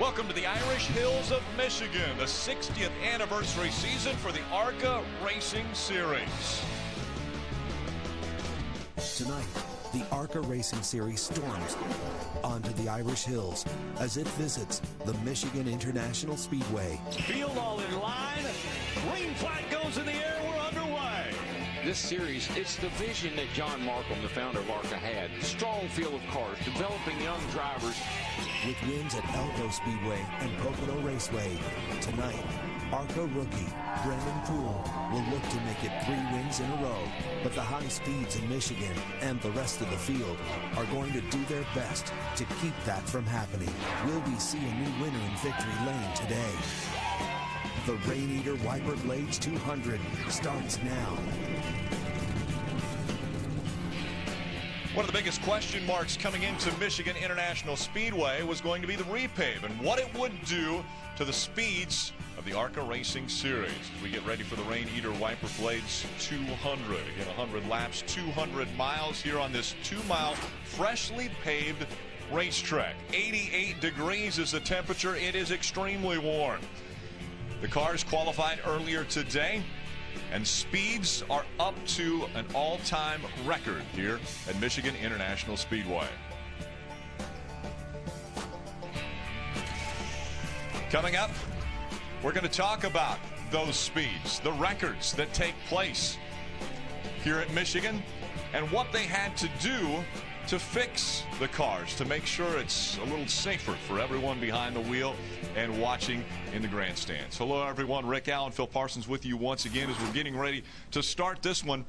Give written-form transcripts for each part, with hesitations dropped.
Welcome to the Irish Hills of Michigan, the 60th anniversary season for the ARCA Racing Series. Tonight, the ARCA Racing Series storms onto the Irish Hills as it visits the Michigan International Speedway. Field all in line. Green flag goes in the air. We're underway. This series, it's the vision that John Markham, the founder of ARCA, had. Strong field of cars, developing young drivers. With wins at Elko Speedway and Pocono Raceway, tonight, ARCA rookie Brendan Poole will look to make it 3 wins in a row. But the high speeds in Michigan and the rest of the field are going to do their best to keep that from happening. Will we see a new winner in victory lane today? The Raineater Wiper Blades 200 starts now. One of the biggest question marks coming into Michigan International Speedway was going to be the repave and what it would do to the speeds of the ARCA Racing Series. As we get ready for the Raineater Wiper Blades 200. Again, 100 laps, 200 miles here on this 2-mile freshly paved racetrack. 88 degrees is the temperature. It is extremely warm. The cars qualified earlier today, and speeds are up to an all-time record here at Michigan International Speedway. Coming up, we're going to talk about those speeds, the records that take place here at Michigan, and what they had to do to fix the cars to make sure it's a little safer for everyone behind the wheel and watching in the grandstands. Hello, everyone. Rick Allen, Phil Parsons with you once again as we're getting ready to start this one.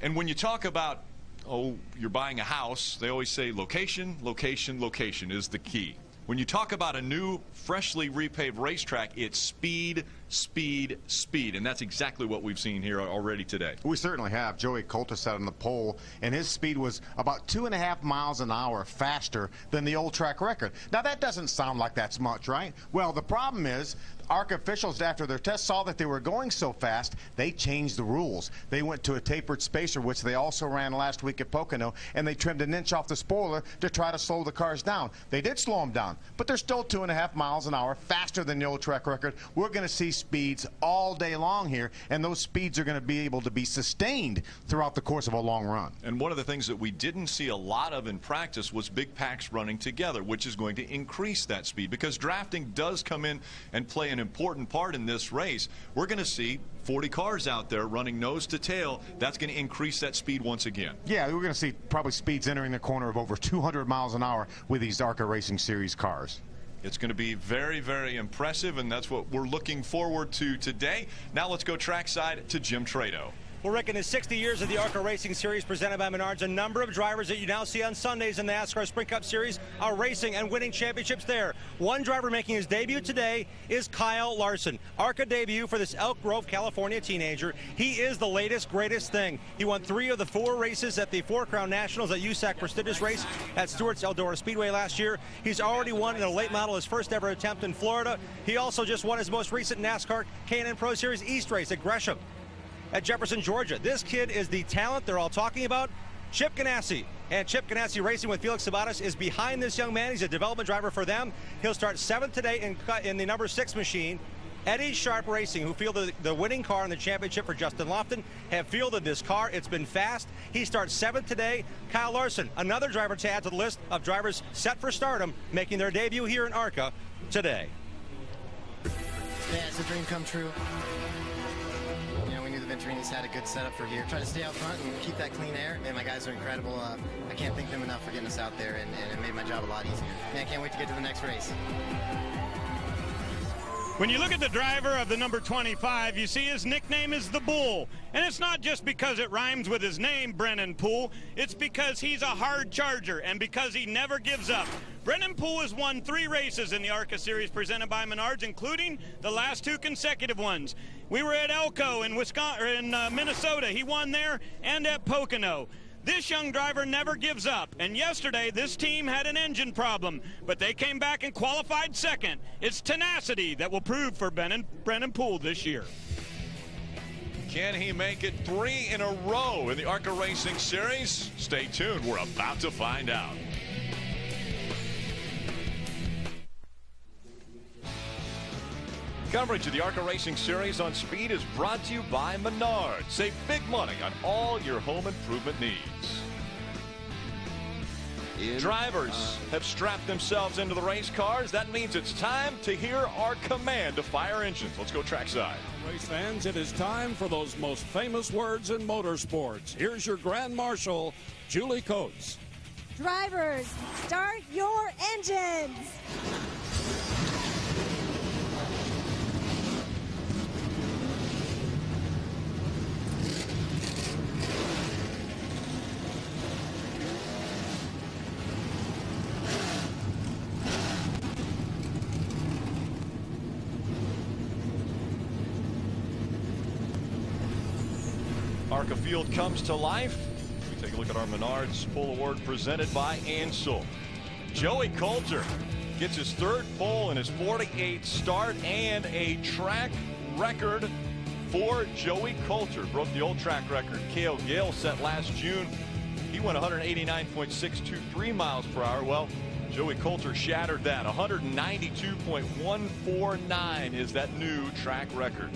And when you talk about, you're buying a house, they always say location, location, location is the key. When you talk about a new, freshly repaved racetrack, it's speed, speed, speed. And that's exactly what we've seen here already today. We certainly have. Joey Coulter sat on the pole, and his speed was about 2.5 miles an hour faster than the old track record. Now, that doesn't sound like that's much, right? Well, the problem is, ARCA officials, after their test, saw that they were going so fast, they changed the rules. They went to a tapered spacer, which they also ran last week at Pocono, and they trimmed an inch off the spoiler to try to slow the cars down. They did slow them down, but they're still 2.5 miles an hour faster than the old track record. We're going to see speeds all day long here, and those speeds are going to be able to be sustained throughout the course of a long run. And one of the things that we didn't see a lot of in practice was big packs running together, which is going to increase that speed because drafting does come in and play an important part in this race. We're going to see 40 cars out there running nose to tail. That's going to increase that speed once again. Yeah, we're going to see probably speeds entering the corner of over 200 miles an hour with these ARCA Racing Series cars. It's going to be very, very impressive, and that's what we're looking forward to today. Now let's go trackside to Jim Trado. Well, Rick, in the 60 years of the ARCA Racing Series presented by Menards, a number of drivers that you now see on Sundays in the NASCAR Sprint Cup Series are racing and winning championships there. One driver making his debut today is Kyle Larson. ARCA debut for this Elk Grove, California teenager. He is the latest, greatest thing. He won 3 of the 4 races at the Four Crown Nationals at USAC prestigious race at Stewart's Eldora Speedway last year. He's already won in a late model his first ever attempt in Florida. He also just won his most recent NASCAR K&N Pro Series East race at Gresham at Jefferson, Georgia. This kid is the talent they're all talking about, Chip Ganassi. And Chip Ganassi Racing with Felix Sabates is behind this young man. He's a development driver for them. He'll start 7th today in the number 6 machine. Eddie Sharp Racing, who fielded the winning car in the championship for Justin Lofton, have fielded this car. It's been fast. He starts 7th today. Kyle Larson, another driver to add to the list of drivers set for stardom, making their debut here in ARCA today. Yeah, it's a dream come true. Venturini's had a good setup for here. Try to stay out front and keep that clean air. Man, my guys are incredible. I can't thank them enough for getting us out there, and it made my job a lot easier. Man, can't wait to get to the next race. When you look at the driver of the number 25, you see his nickname is the Bull. And it's not just because it rhymes with his name, Brennan Poole. It's because he's a hard charger and because he never gives up. Brennan Poole has won 3 races in the ARCA Series presented by Menards, including the last 2 consecutive ones. We were at Elko in Minnesota. He won there and at Pocono. This young driver never gives up, and yesterday this team had an engine problem, but they came back and qualified 2nd. It's tenacity that will prove for Brennan Poole this year. Can he make it 3 in a row in the ARCA Racing Series? Stay tuned. We're about to find out. Coverage of the ARCA Racing Series on Speed is brought to you by Menards. Save big money on all your home improvement needs. Drivers have strapped themselves into the race cars. That means it's time to hear our command to fire engines. Let's go trackside. Race fans, it is time for those most famous words in motorsports. Here's your Grand Marshal, Julie Coates. Drivers, start your engines. ARCA Field comes to life. We take a look at our Menards Pole Award presented by Ansel. Joey Coulter gets his third pole in his 48th start and a track record for Joey Coulter. Broke the old track record Cale Gale set last June. He went 189.623 miles per hour. Well, Joey Coulter shattered that. 192.149 is that new track record.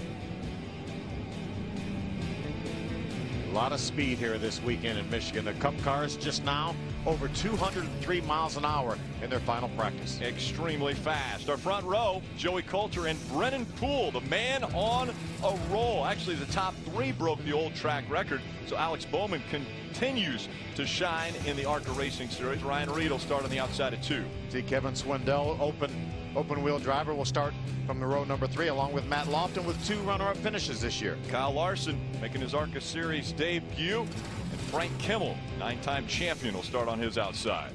A lot of speed here this weekend in Michigan. The Cup cars just now over 203 miles an hour in their final practice. Extremely fast. Our front row, Joey Coulter and Brennan Poole, the man on a roll. Actually, the top three broke the old track record. So Alex Bowman continues to shine in the ARCA Racing Series. Raineater will start on the outside of 2. See Kevin Swindell, open wheel driver, will start from the row number 3 along with Matt Lofton with 2 runner-up finishes this year. Kyle Larson making his ARCA Series debut, and Frank Kimmel, 9-time champion, will start on his outside.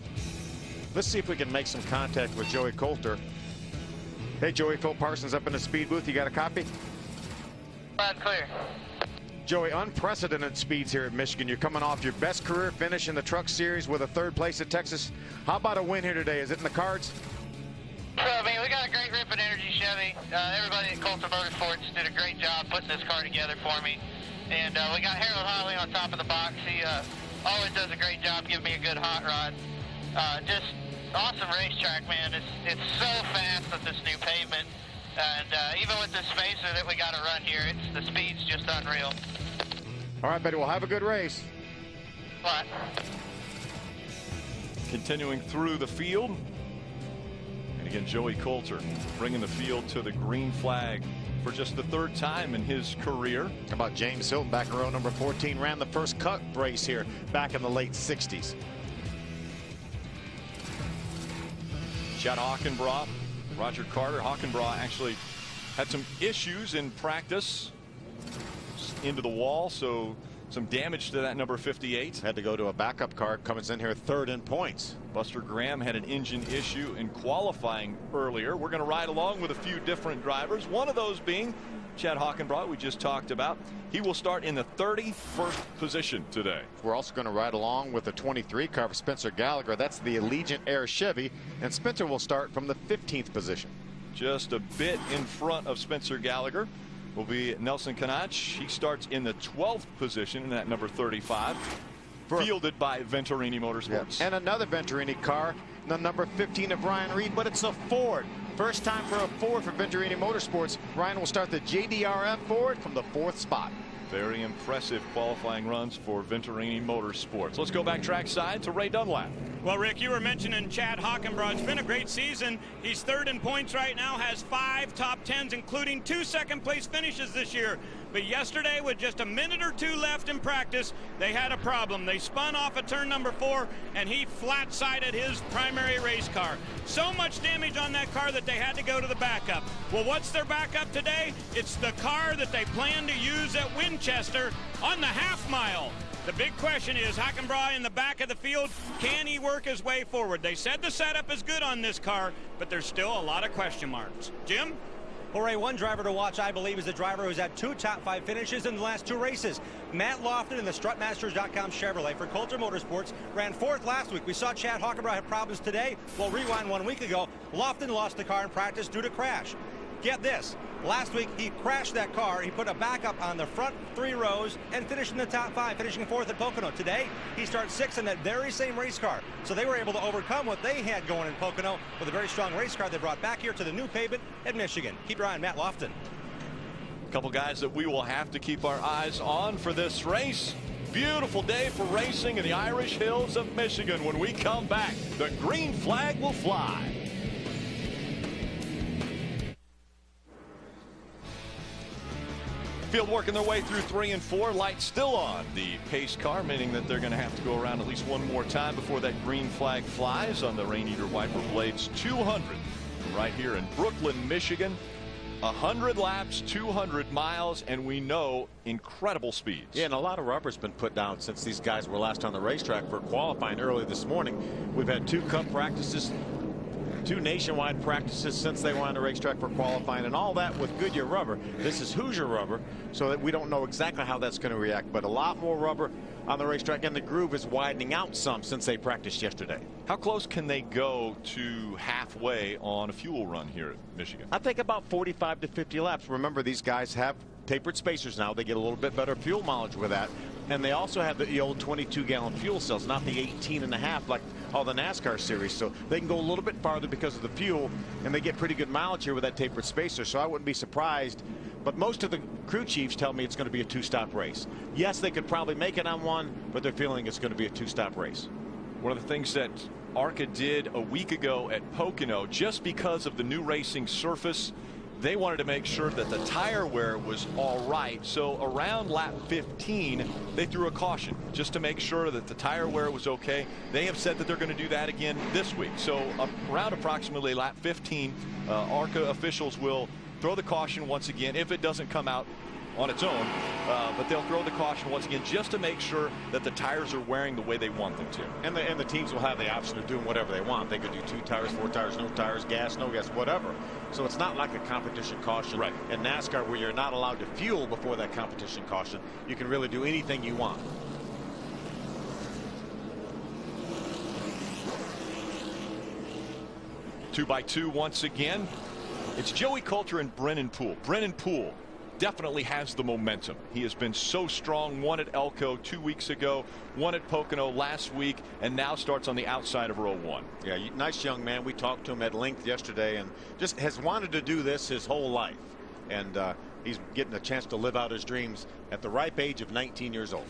Let's see if we can make some contact with Joey Coulter. Hey Joey, Phil Parsons up in the speed booth. You got a copy? Clear. Joey, unprecedented speeds here at Michigan. You're coming off your best career finish in the Truck Series with a 3rd place at Texas. How about a win here today? Is it in the cards? So, I mean, we got a great Ripon Energy Chevy. Everybody at Coulter Motorsports did a great job putting this car together for me. And we got Harold Holly on top of the box. He always does a great job giving me a good hot rod. Just awesome racetrack, man. It's so fast with this new pavement. And even with the spacer that we got to run here, the speed's just unreal. All right, buddy, we'll have a good race. But continuing through the field. And again, Joey Coulter bringing the field to the green flag for just the 3rd time in his career. How about James Hilton back in row number 14, ran the first Cup race here back in the late 60s. Chad Hockenbraugh, Roger Carter. Hockenbraugh actually had some issues in practice, into the wall, so some damage to that number 58. Had to go to a backup car, comes in here 3rd in points. Buster Graham had an engine issue in qualifying earlier. We're going to ride along with a few different drivers, one of those being Chad Hockenbraugh, we just talked about. He will start in the 31st position today. We're also going to ride along with the 23 car for Spencer Gallagher. That's the Allegiant Air Chevy, and Spencer will start from the 15th position. Just a bit in front of Spencer Gallagher will be Nelson Canach. He starts in the 12th position in that number 35, fielded by Venturini Motorsports. Yeah. And another Venturini car, the number 15 of Ryan Reed, but it's a Ford. First time for a Ford for Venturini Motorsports. Ryan will start the JDRF Ford from the 4th spot. Very impressive qualifying runs for Venturini Motorsports. Let's go back trackside to Ray Dunlap. Well, Rick, you were mentioning Chad Hockenbraugh. It's been a great season. He's 3rd in points right now, has 5 top 10s, including 2 second-place finishes this year. But yesterday, with just a minute or 2 left in practice, they had a problem. They spun off at turn number 4, and he flat-sided his primary race car. So much damage on that car that they had to go to the backup. Well, what's their backup today? It's the car that they plan to use at Winchester on the half mile. The big question is, Hockenbraugh in the back of the field, can he work his way forward? They said the setup is good on this car, but there's still a lot of question marks. Jim? Well, Ray, one driver to watch, I believe, is the driver who's had 2 top 5 finishes in the last 2 races. Matt Lofton in the Strutmasters.com Chevrolet for Coulter Motorsports ran 4th last week. We saw Chad Hockenbraugh have problems today. Well, rewind 1 week ago, Lofton lost the car in practice due to crash. get this. Last week, he crashed that car. He put a backup on the front 3 rows and finished in the top 5, finishing 4th at Pocono. Today, he starts 6th in that very same race car. So they were able to overcome what they had going in Pocono with a very strong race car they brought back here to the new pavement at Michigan. Keep your eye on Matt Lofton. A couple guys that we will have to keep our eyes on for this race. Beautiful day for racing in the Irish Hills of Michigan. When we come back, the green flag will fly. Field working their way through 3 and 4. Lights still on the pace car, meaning that they're going to have to go around at least one more time before that green flag flies on the Raineater Wiper Blades 200 right here in Brooklyn, Michigan. 100 laps, 200 miles, and we know incredible speeds. Yeah, and a lot of rubber's been put down since these guys were last on the racetrack for qualifying early this morning. We've had 2 cup practices, 2 nationwide practices since they were on the racetrack for qualifying, and all that with Goodyear rubber. This is Hoosier rubber, so that we don't know exactly how that's going to react, but a lot more rubber on the racetrack, and the groove is widening out some since they practiced yesterday. How close can they go to halfway on a fuel run here at Michigan? I think about 45 to 50 laps. Remember, these guys have tapered spacers now. They get a little bit better fuel mileage with that, and they also have the old 22-gallon fuel cells, not the 18.5 like all the NASCAR series, so they can go a little bit farther because of the fuel, and they get pretty good mileage here with that tapered spacer, so I wouldn't be surprised. But most of the crew chiefs tell me it's going to be a 2-stop race. Yes, they could probably make it on 1, but they're feeling it's going to be a 2-stop race. One of the things that ARCA did a week ago at Pocono, just because of the new racing surface, they wanted to make sure that the tire wear was all right. So around lap 15, they threw a caution just to make sure that the tire wear was okay. They have said that they're going to do that again this week. So around approximately lap 15, ARCA officials will throw the caution once again if it doesn't come out on its own, but they'll throw the caution once again just to make sure that the tires are wearing the way they want them to. And the teams will have the option of doing whatever they want. They could do 2 tires, 4 tires, no tires, gas, no gas, whatever. So it's not like a competition caution. Right. In NASCAR, where you're not allowed to fuel before that competition caution, you can really do anything you want. Two by two once again. It's Joey Coulter and Brennan Poole. Brennan Poole definitely has the momentum. He has been so strong. Won at Elko 2 weeks ago, won at Pocono last week, and now starts on the outside of row 1. Yeah, nice young man. We talked to him at length yesterday, and just has wanted to do this his whole life. And he's getting a chance to live out his dreams at the ripe age of 19 years old.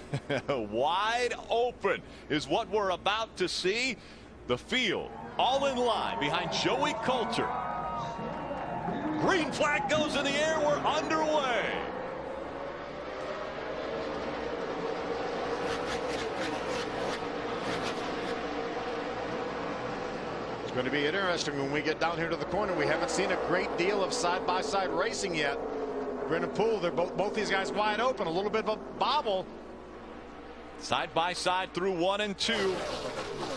Wide open is what we're about to see. The field all in line behind Joey Coulter. Green flag goes in the air. We're underway. It's going to be interesting when we get down here to the corner. We haven't seen a great deal of side-by-side racing yet. Brennan Poole, they're both these guys wide open. A little bit of a bobble. Side by side through 1 and 2.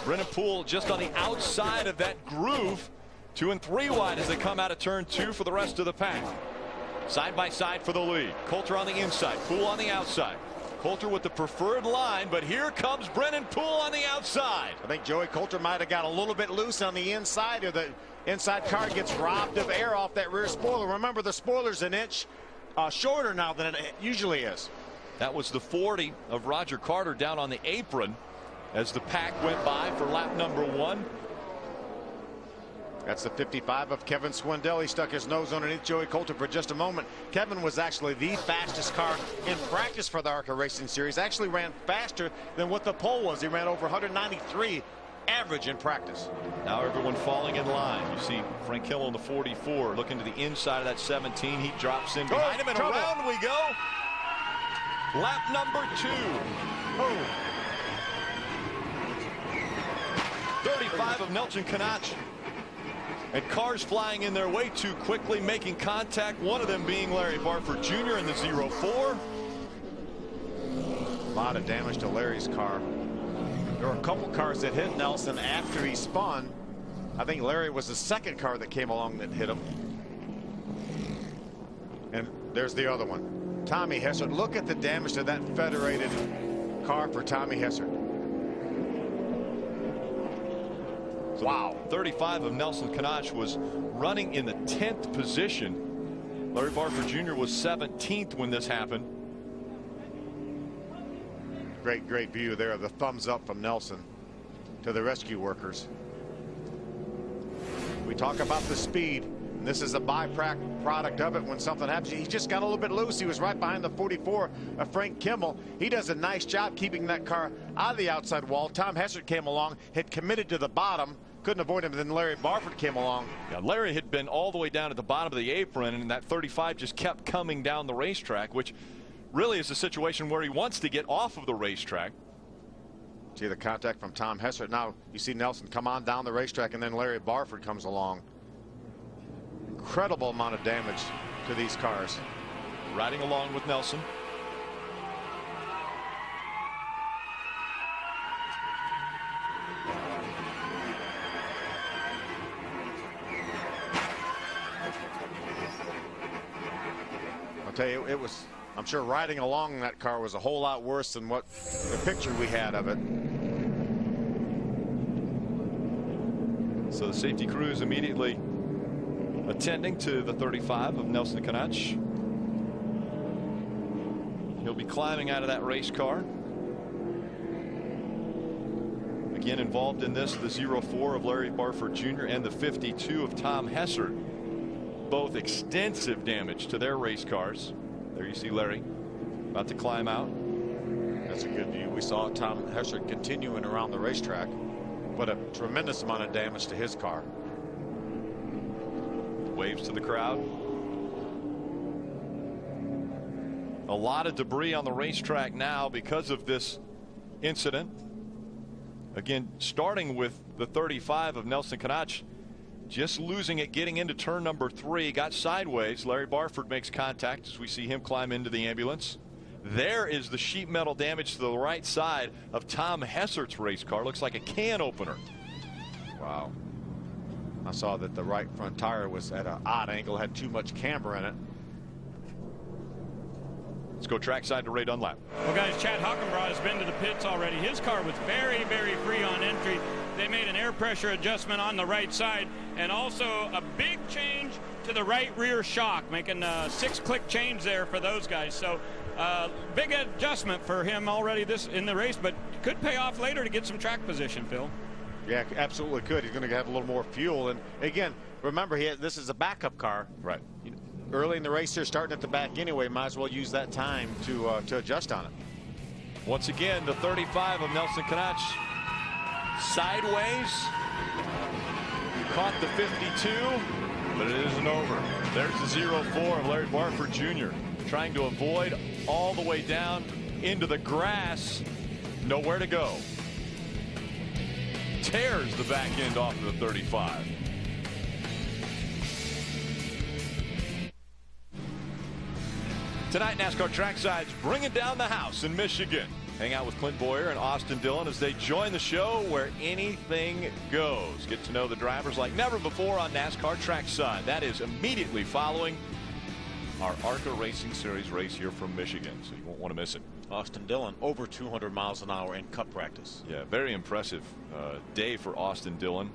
Brennan Poole just on the outside of that groove. 2 and 3 wide as they come out of turn 2 for the rest of the pack. Side by side for the lead. Coulter on the inside, Poole on the outside. Coulter with the preferred line, but here comes Brennan Poole on the outside. I think Joey Coulter might have got a little bit loose on the inside, or the inside car gets robbed of air off that rear spoiler. Remember, the spoiler's an inch shorter now than it usually is. That was the 40 of Roger Carter down on the apron as the pack went by for lap number 1. That's the 55 of Kevin Swindell. He stuck his nose underneath Joey Coulter for just a moment. Kevin was actually the fastest car in practice for the ARCA Racing Series. Actually ran faster than what the pole was. He ran over 193 average in practice. Now everyone falling in line. You see Frank Hill on the 44 looking to the inside of that 17. He drops in behind him, and trouble. around we go. Lap number 2. 35 of Nelson Canach. And cars flying in their way too quickly, making contact. One of them being Larry Barford Jr. in the 04. A lot of damage to Larry's car. There were a couple cars that hit Nelson after he spun. I think Larry was the second car that came along that hit him. And there's the other one. Tommy Hessert. Look at the damage to that federated car for Tommy Hessert. Wow. 35 of Nelson Canach was running in the 10th position Larry Barford Jr. was 17th when this happened. Great view there of the thumbs up from Nelson to the rescue workers. We talk about the speed, and this is a byproduct of it when something happens. He just got a little bit loose. He was right behind the 44 of Frank Kimmel. He does a nice job keeping that car out of the outside wall. Tom Hessert came along, had committed to the bottom, couldn't avoid him, then Larry Barford came along. Yeah, Larry had been all the way down at the bottom of the apron, and that 35 just kept coming down the racetrack, which really is a situation where he wants to get off of the racetrack. See the contact from Tom Hessert. Now you see Nelson come on down the racetrack, and then Larry Barford comes along. Incredible amount of damage to these cars. Riding along with Nelson. I'll tell you, it was, I'm sure riding along that car was a whole lot worse than what the picture we had of it. So the safety crew is immediately attending to the 35 of Nelson Kanach. He'll be climbing out of that race car. Again involved in this, the 04 of Larry Barford Jr. and the 52 of Tom Hessert. Both extensive damage to their race cars. There you see Larry about to climb out. That's a good view. We saw Tom Hessert continuing around the racetrack, but a tremendous amount of damage to his car. Waves to the crowd. A lot of debris on the racetrack now because of this incident. Again, starting with the 35 of Nelson Kanach, just losing it getting into turn number 3, got sideways. Larry Barford makes contact as we see him climb into the ambulance. There is the sheet metal damage to the right side of Tom Hessert's race car. Looks like a can opener. Wow. I saw that the right front tire was at an odd angle, had too much camber in it. Let's go trackside to Ray Dunlap. Well, guys, Chad Hockenbrough has been to the pits already. His car was very, very free on entry. They made an air pressure adjustment on the right side, and also a big change to the right rear shock, making a 6-click change there for those guys. So big adjustment for him already in the race, but could pay off later to get some track position, Phil. Yeah, absolutely could. He's going to have a little more fuel. And again, remember, this is a backup car. Right. Early in the race, they're starting at the back anyway. Might as well use that time to adjust on it. Once again, the 35 of Nelson Kanach sideways. Caught the 52, but it isn't over. There's the 04 of Larry Barford Jr. trying to avoid all the way down into the grass. Nowhere to go. Tears the back end off of the 35. Tonight, NASCAR Trackside's bringing down the house in Michigan. Hang out with Clint Boyer and Austin Dillon as they join the show where anything goes. Get to know the drivers like never before on NASCAR Trackside. That is immediately following our ARCA Racing Series race here from Michigan, so you won't want to miss it. Austin Dillon over 200 miles an hour in cup practice. Yeah, very impressive day for Austin Dillon.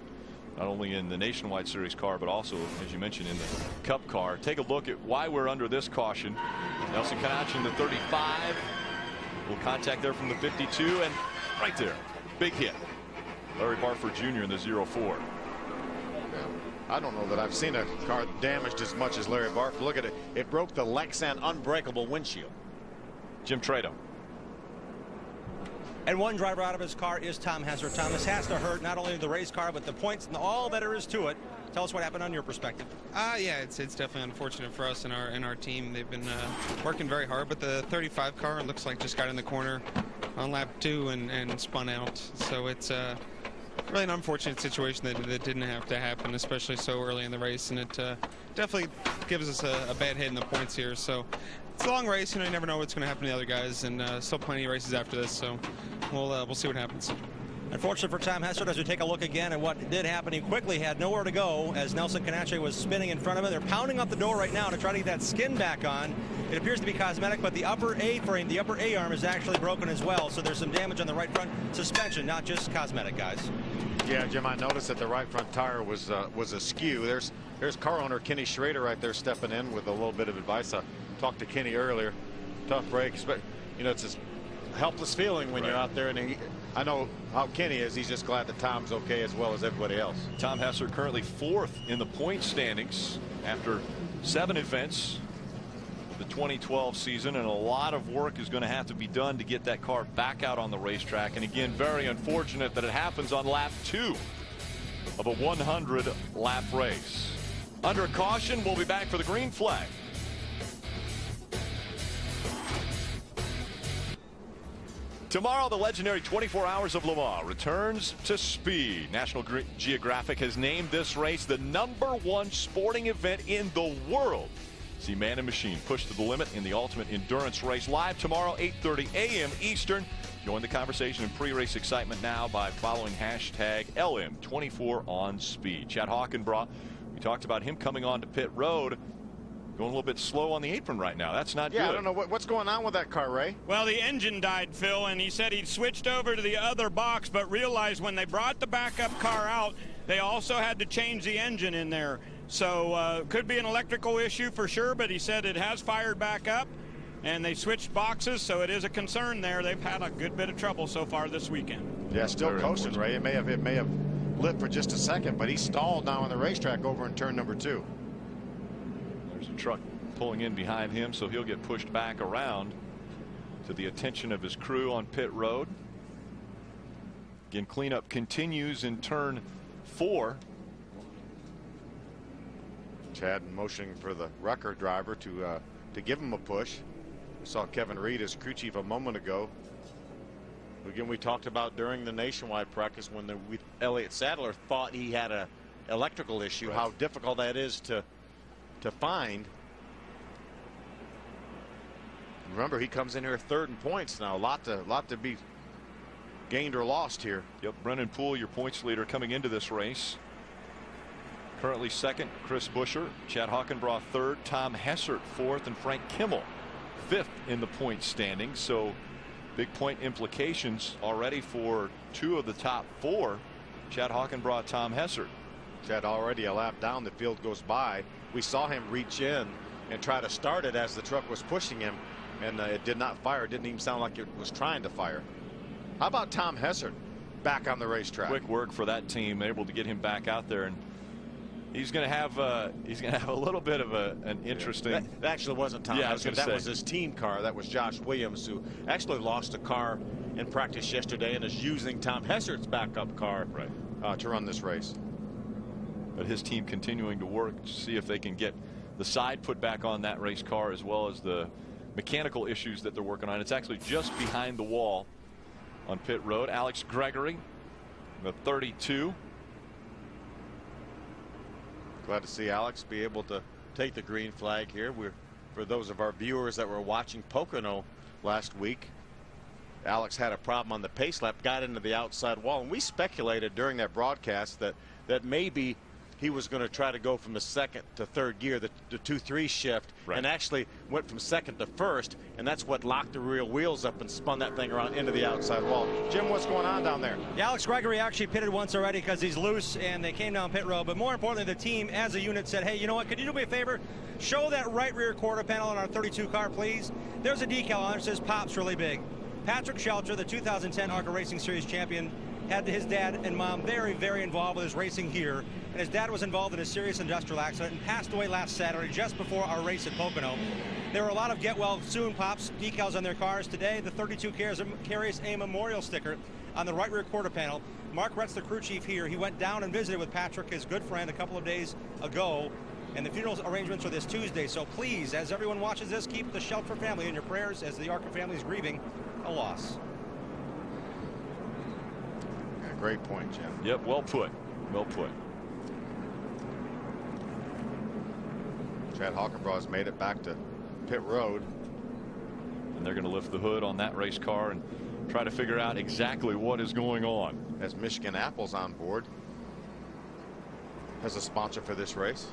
Not only in the Nationwide Series car, but also, as you mentioned, in the Cup car. Take a look at why we're under this caution. Nelson Kanach in the 35. Will contact there from the 52, and right there, big hit. Larry Barford Jr. in the 04. I don't know that I've seen a car damaged as much as Larry Barford. Look at it. It broke the Lexan unbreakable windshield. Jim Trado. And one driver out of his car is Tom Hessert. Thomas has to hurt not only the race car, but the points and all that there is to it. Tell us what happened on your perspective. Yeah, it's definitely unfortunate for us and our team. They've been working very hard, but the 35 car looks like just got in the corner on lap 2 and spun out. So it's really an unfortunate situation that didn't have to happen, especially so early in the race, and it definitely gives us a bad hit in the points here. So it's a long race, you never know what's going to happen to the other guys, and still plenty of races after this. So we'll see what happens. Unfortunate for Tom Hessert as we take a look again at what did happen. He quickly had nowhere to go as Nelson Kanach was spinning in front of him. They're pounding up the door right now to try to get that skin back on. It appears to be cosmetic, but the upper A-frame, the upper A-arm is actually broken as well. So there's some damage on the right front suspension, not just cosmetic, guys. Yeah, Jim, I noticed that the right front tire was askew. There's Here's car owner Kenny Schrader right there stepping in with a little bit of advice. I talked to Kenny earlier. Tough breaks, but you know, it's this helpless feeling when you're out there, and I know how Kenny is. He's just glad that Tom's okay as well as everybody else. Tom Hessert currently 4th in the point standings after 7 events the 2012 season, and a lot of work is going to have to be done to get that car back out on the racetrack. And again, very unfortunate that it happens on lap 2 of a 100 lap race. Under caution, we'll be back for the green flag. Tomorrow, the legendary 24 Hours of Le Mans returns to speed. National Geographic has named this race the #1 sporting event in the world. See man and machine push to the limit in the ultimate endurance race. Live tomorrow, 8:30 a.m. Eastern. Join the conversation and pre-race excitement now by following hashtag LM24OnSpeed. Chad Hockenbraugh, we talked about him coming on to pit road. Going a little bit slow on the apron right now. That's not good. I don't know what's going on with that car, Ray. Well, the engine died, Phil, and he said he'd switched over to the other box, but realized when they brought the backup car out, they also had to change the engine in there. So could be an electrical issue for sure, but he said it has fired back up, and they switched boxes, so it is a concern there. They've had a good bit of trouble so far this weekend. Yeah, still coasting, Ray. It may have lit for just a second, but he stalled now on the racetrack over in turn number 2. There's a truck pulling in behind him, so he'll get pushed back around to the attention of his crew on pit road. Again, cleanup continues in turn 4. Chad motioning for the Rucker driver to give him a push. We saw Kevin Reed as crew chief a moment ago. Again, we talked about during the nationwide practice when Elliott Sadler thought he had a electrical issue, right, how difficult that is to find. Remember, he comes in here 3rd in points now. A lot to be gained or lost here. Yep, Brennan Poole, your points leader coming into this race. Currently 2nd, Chris Buescher. Chad Hockenbraugh 3rd. Tom Hessert 4th, and Frank Kimmel 5th in the point standings. So big point implications already for 2 of the top 4. Chad Hockenbraugh, Tom Hessert. Chad already a lap down. The field goes by. We saw him reach in and try to start it as the truck was pushing him, and it did not fire. It didn't even sound like it was trying to fire. How about Tom Hessert back on the racetrack? Quick work for that team, able to get him back out there, and he's going to have a little bit of an interesting. That actually wasn't Tom Hessert. That was his team car. That was Josh Williams, who actually lost a car in practice yesterday and is using Tom Hessert's backup car to run this race. But his team continuing to work to see if they can get the side put back on that race car, as well as the mechanical issues that they're working on. It's actually just behind the wall on pit road. Alex Gregory, the 32. Glad to see Alex be able to take the green flag here. For those of our viewers that were watching Pocono last week, Alex had a problem on the pace lap, got into the outside wall, and we speculated during that broadcast that maybe he was going to try to go from the 2nd to 3rd gear, the 2-3 shift, and actually went from 2nd to 1st, and that's what locked the rear wheels up and spun that thing around into the outside wall. Jim, what's going on down there? Yeah, Alex Gregory actually pitted once already because he's loose, and they came down pit road. But more importantly, the team as a unit said, hey, you know what, could you do me a favor? Show that right rear quarter panel on our 32 car, please. There's a decal on it that says Pops really big. Patrick Shelter, the 2010 ARCA Racing Series champion, had his dad and mom very, very involved with his racing here. And his dad was involved in a serious industrial accident and passed away last Saturday just before our race at Pocono. There were a lot of get well soon Pops decals on their cars. Today, the 32 carries a memorial sticker on the right rear quarter panel. Mark Retz, the crew chief here, he went down and visited with Patrick, his good friend, a couple of days ago. And the funeral arrangements are this Tuesday. So please, as everyone watches this, keep the Shelter family in your prayers as the ARCA family is grieving a loss. Yeah, great point, Jim. Yep, well put. Well put. Chad Hockenbraugh has made it back to pit road. And they're going to lift the hood on that race car and try to figure out exactly what is going on. As Michigan Apple's on board as a sponsor for this race.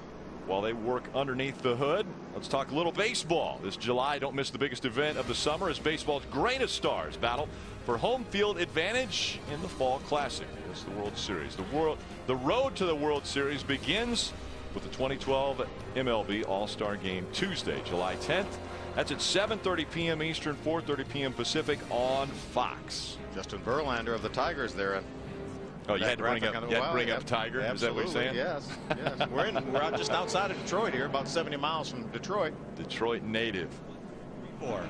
While they work underneath the hood, let's talk a little baseball. This July, don't miss the biggest event of the summer as baseball's greatest stars battle for home field advantage in the Fall Classic. It's the World Series. The road to the World Series begins with the 2012 MLB All-Star Game Tuesday, July 10th. That's at 7:30 p.m. Eastern, 4:30 p.m. Pacific on Fox. Justin Verlander of the Tigers there. Oh, you had to bring up Tiger? Absolutely. Is that what you're saying? Yes. Yes. We're out just outside of Detroit here, about 70 miles from Detroit. Detroit native. 4.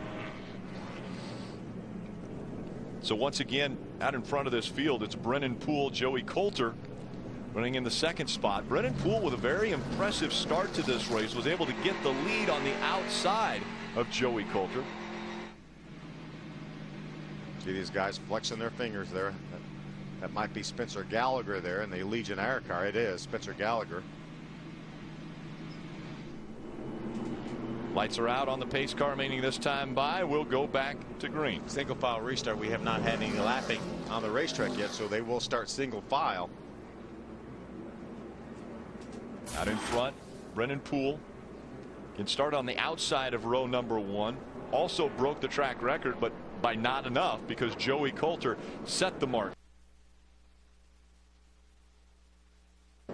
So once again, out in front of this field, it's Brennan Poole, Joey Coulter running in the second spot. Brennan Poole with a very impressive start to this race was able to get the lead on the outside of Joey Coulter. See these guys flexing their fingers there. That might be Spencer Gallagher there in the Legionnaire car. It is Spencer Gallagher. Lights are out on the pace car, meaning this time by will go back to green. Single file restart. We have not had any lapping on the racetrack yet, so they will start single file. Out in front, Brennan Poole can start on the outside of row number 1. Also broke the track record, but by not enough because Joey Coulter set the mark.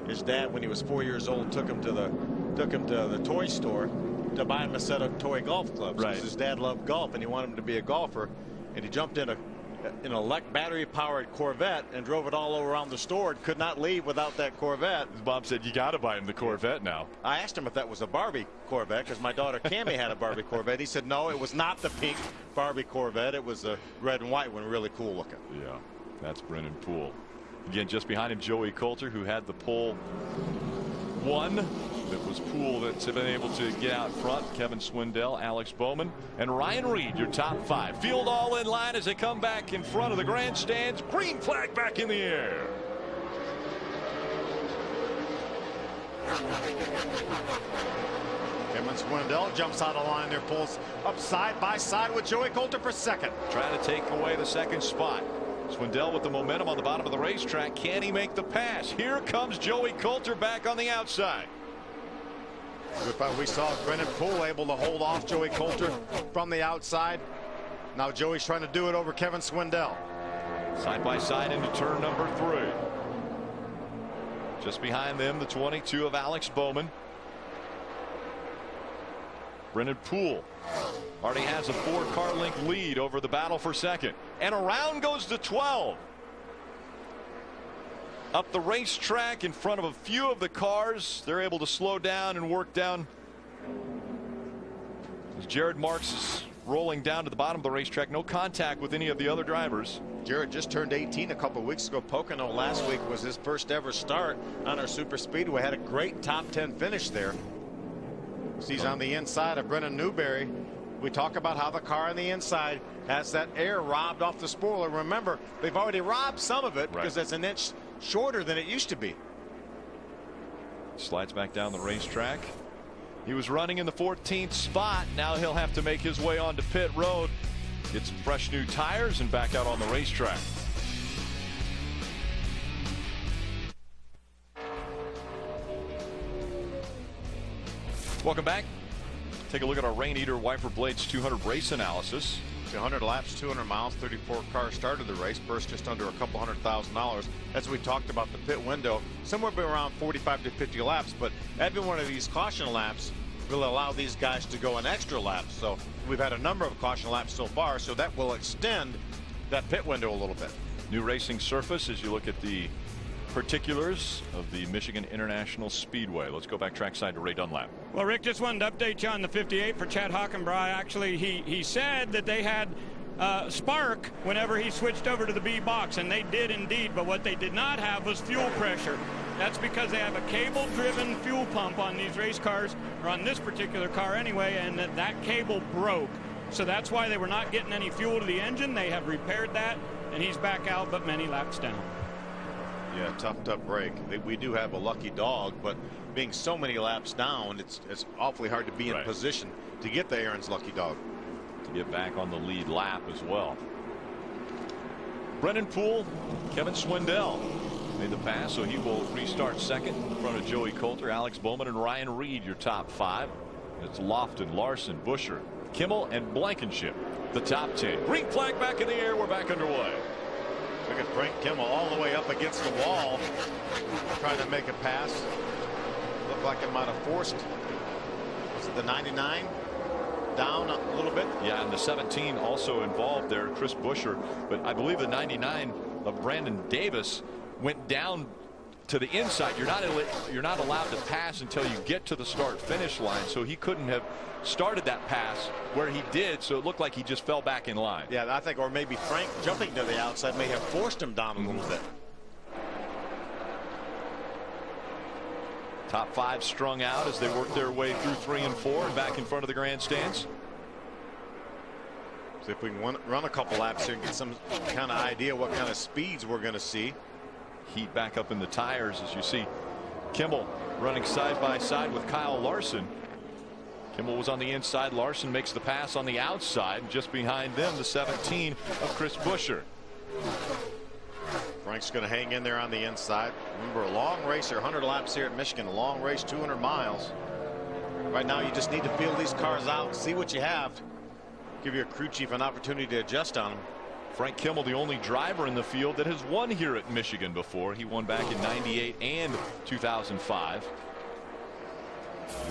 His dad, when he was 4 years old, took him to the toy store to buy him a set of toy golf clubs. Right. His dad loved golf and he wanted him to be a golfer, and he jumped in a battery powered Corvette and drove it all around the store and could not leave without that Corvette. His mom said, you got to buy him the Corvette now. I asked him if that was a Barbie Corvette because my daughter Cammie had a Barbie Corvette. He said no, it was not the pink Barbie Corvette. It was a red and white one, really cool looking. Yeah, that's Brennan Poole. Again, just behind him, Joey Coulter, who had the pole 1. It was Poole that's been able to get out front. Kevin Swindell, Alex Bowman, and Ryan Reed, your top 5. Field all in line as they come back in front of the grandstands. Green flag back in the air. Kevin Swindell jumps out of line there, pulls up side by side with Joey Coulter for second. Trying to take away the second spot. Swindell with the momentum on the bottom of the racetrack. Can he make the pass? Here comes Joey Coulter back on the outside. We saw Brennan Poole able to hold off Joey Coulter from the outside. Now Joey's trying to do it over Kevin Swindell. Side by side into turn number 3. Just behind them, the 22 of Alex Bowman. Brennan Poole already has a 4-car length lead over the battle for second. And around goes the 12. Up the racetrack in front of a few of the cars. They're able to slow down and work down. As Jared Marks is rolling down to the bottom of the racetrack. No contact with any of the other drivers. Jared just turned 18 a couple of weeks ago. Pocono last week was his first ever start on our super speedway. Had a great top 10 finish there. He's on the inside of Brennan Newberry. We talk about how the car on the inside has that air robbed off the spoiler. Remember, they've already robbed some of it because it's an inch shorter than it used to be. Slides back down the racetrack. He was running in the 14th spot. Now he'll have to make his way onto pit road, get some fresh new tires, and back out on the racetrack. Welcome back. Take a look at our Raineater Wiper Blades 200 race analysis. 200 laps, 200 miles, 34 cars started the race. Burst just under a couple $100,000. As we talked about the pit window, somewhere around 45 to 50 laps. But every one of these caution laps will allow these guys to go an extra lap. So we've had a number of caution laps so far, so that will extend that pit window a little bit. New racing surface as you look at the particulars of the Michigan International Speedway. Let's go back trackside to Ray Dunlap. Well, Rick, just wanted to update you on the 58 for Chad Hockenbry. Actually, he said that they had spark whenever he switched over to the B box, and they did indeed, but what they did not have was fuel pressure. That's because they have a cable-driven fuel pump on these race cars, or on this particular car anyway, and that cable broke. So that's why they were not getting any fuel to the engine. They have repaired that, and he's back out, but many laps down. Yeah, tough break. We do have a lucky dog, but being so many laps down, it's awfully hard to be in position to get the Aaron's lucky dog. To get back on the lead lap as well. Brennan Poole, Kevin Swindell made the pass, so he will restart second in front of Joey Coulter, Alex Bowman, and Ryan Reed, your top 5. It's Lofton, Larson, Buscher, Kimmel, and Blankenship, the top 10. Green flag back in the air. We're back underway. Look at Frank Kimmel all the way up against the wall, trying to make a pass. looked like it might have forced, was it the 99 down a little bit? Yeah, and the 17 also involved there, Chris Buescher. But I believe the 99 of Brandon Davis went down to the inside. You're not allowed to pass until you get to the start-finish line. So he couldn't have started that pass where he did. So it looked like he just fell back in line. Yeah, I think, or maybe Frank jumping to the outside may have forced him down a little bit. Top 5 strung out as they work their way through 3 and 4 and back in front of the grandstands. See if we can run a couple laps here and get some kind of idea what kind of speeds we're going to see. Heat back up in the tires as you see Kimmel running side by side with Kyle Larson. Kimmel was on the inside. Larson makes the pass on the outside. And just behind them, the 17 of Chris Buescher. Frank's going to hang in there on the inside. Remember, a long race here, 100 laps here at Michigan, a long race, 200 miles. Right now, you just need to feel these cars out, see what you have. Give your crew chief an opportunity to adjust on them. Frank Kimmel, the only driver in the field that has won here at Michigan before. He won back in '98 and 2005.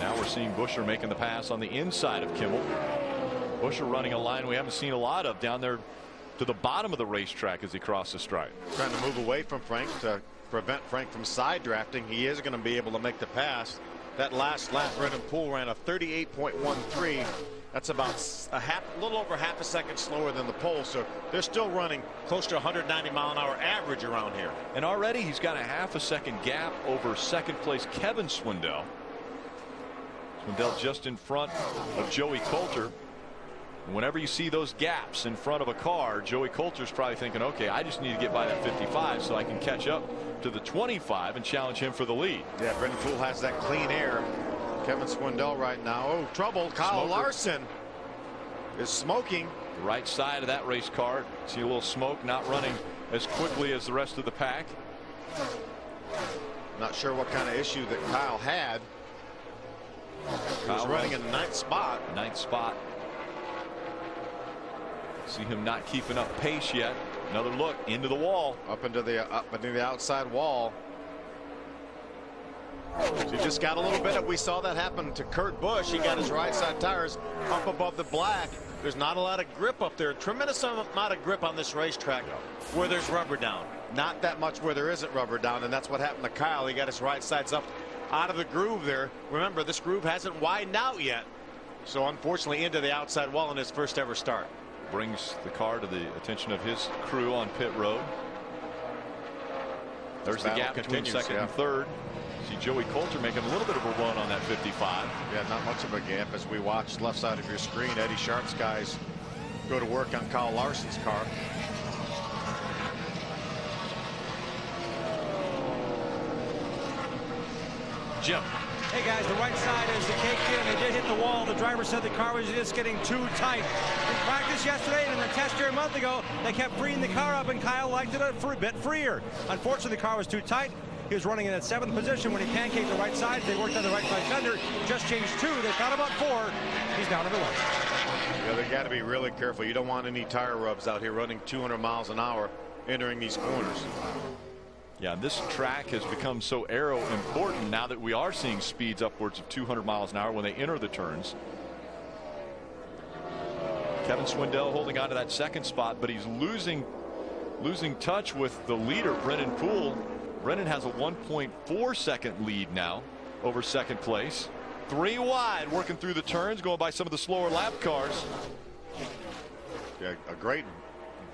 Now we're seeing Buescher making the pass on the inside of Kimmel. Buescher running a line we haven't seen a lot of down there to the bottom of the racetrack as he crosses stripe. Trying to move away from Frank to prevent Frank from side drafting. He is going to be able to make the pass. That last lap, Brennan Poole ran a 38.13. That's about a little over half a second slower than the pole. So they're still running close to 190-mile-an-hour average around here. And already he's got a half a second gap over second place Kevin Swindell. Swindell just in front of Joey Coulter. And whenever you see those gaps in front of a car, Joey Coulter's probably thinking, okay, I just need to get by that 55 so I can catch up to the 25 and challenge him for the lead. Yeah, Brennan Poole has that clean air. Kevin Swindell right now. Oh, trouble. Kyle Larson is smoking. The right side of that race car. See a little smoke, not running as quickly as the rest of the pack. Not sure what kind of issue that Kyle had. He was running in the 9th spot. 9th spot. See him not keeping up pace yet. Another look into the wall. Up into the outside wall. So he just got a little bit of, we saw that happen to Kurt Busch. He got his right side tires up above the black. There's not a lot of grip up there. Tremendous amount of grip on this racetrack where there's rubber down. Not that much where there isn't rubber down, and that's what happened to Kyle. He got his right sides up out of the groove there. Remember, this groove hasn't widened out yet. So unfortunately into the outside wall in his first ever start. Brings the car to the attention of his crew on pit road. There's the gap between second and third. See Joey Coulter making a little bit of a run on that 55. Yeah, not much of a gap as we watch left side of your screen. Eddie Sharp's guys go to work on Kyle Larson's car. Jim. Hey guys, the right side is the cake in. They did hit the wall. The driver said the car was just getting too tight. In practice yesterday and in the test here a month ago, they kept freeing the car up, and Kyle liked it a bit freer. Unfortunately, the car was too tight. He was running in that 7th position when he pancaked the right side. They worked on the right side fender. Just changed 2. They found about 4. He's down number 1. Yeah, they got to be really careful. You don't want any tire rubs out here running 200 miles an hour entering these corners. Yeah, this track has become so aero important now that we are seeing speeds upwards of 200 miles an hour when they enter the turns. Kevin Swindell holding on to that 2nd spot, but he's losing touch with the leader, Brennan Poole. Brennan has a 1.4 second lead now over 2nd place. 3 wide, working through the turns, going by some of the slower lap cars. Yeah, a great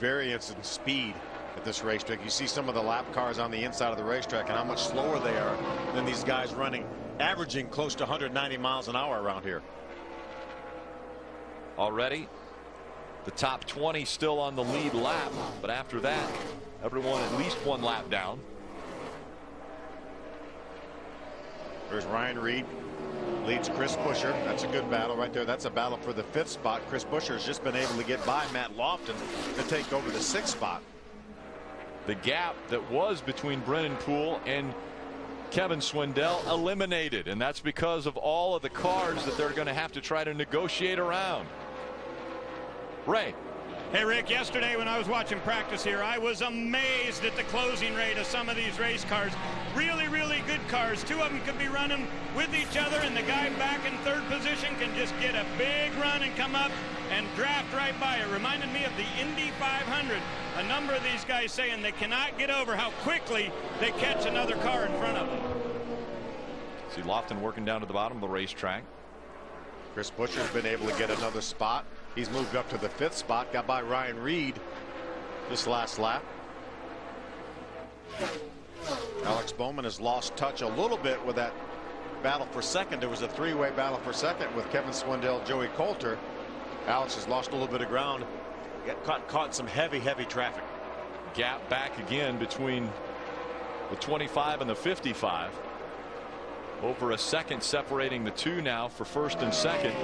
variance in speed at this racetrack. You see some of the lap cars on the inside of the racetrack and how much slower they are than these guys running, averaging close to 190 miles an hour around here. Already the top 20 still on the lead lap, but after that everyone at least 1 lap down. There's Ryan Reed leads Chris Buescher. That's a good battle right there. That's a battle for the 5th spot. Chris Buescher has just been able to get by Matt Lofton to take over the 6th spot. The gap that was between Brennan Poole and Kevin Swindell eliminated, and that's because of all of the cars that they're going to have to try to negotiate around. Ray. Hey, Rick, yesterday when I was watching practice here, I was amazed at the closing rate of some of these race cars. Really, really good cars. Two of them could be running with each other, and the guy back in third position can just get a big run and come up and draft right by. It reminded me of the Indy 500. A number of these guys saying they cannot get over how quickly they catch another car in front of them. See Lofton working down to the bottom of the racetrack. Chris Buescher's been able to get another spot. He's moved up to the 5th spot, got by Ryan Reed this last lap. Alex Bowman has lost touch a little bit with that battle for second. There was a three-way battle for second with Kevin Swindell, Joey Coulter. Alex has lost a little bit of ground. Got caught in some heavy traffic. Gap back again between the 25 and the 55. Over a second separating the two now for first and second.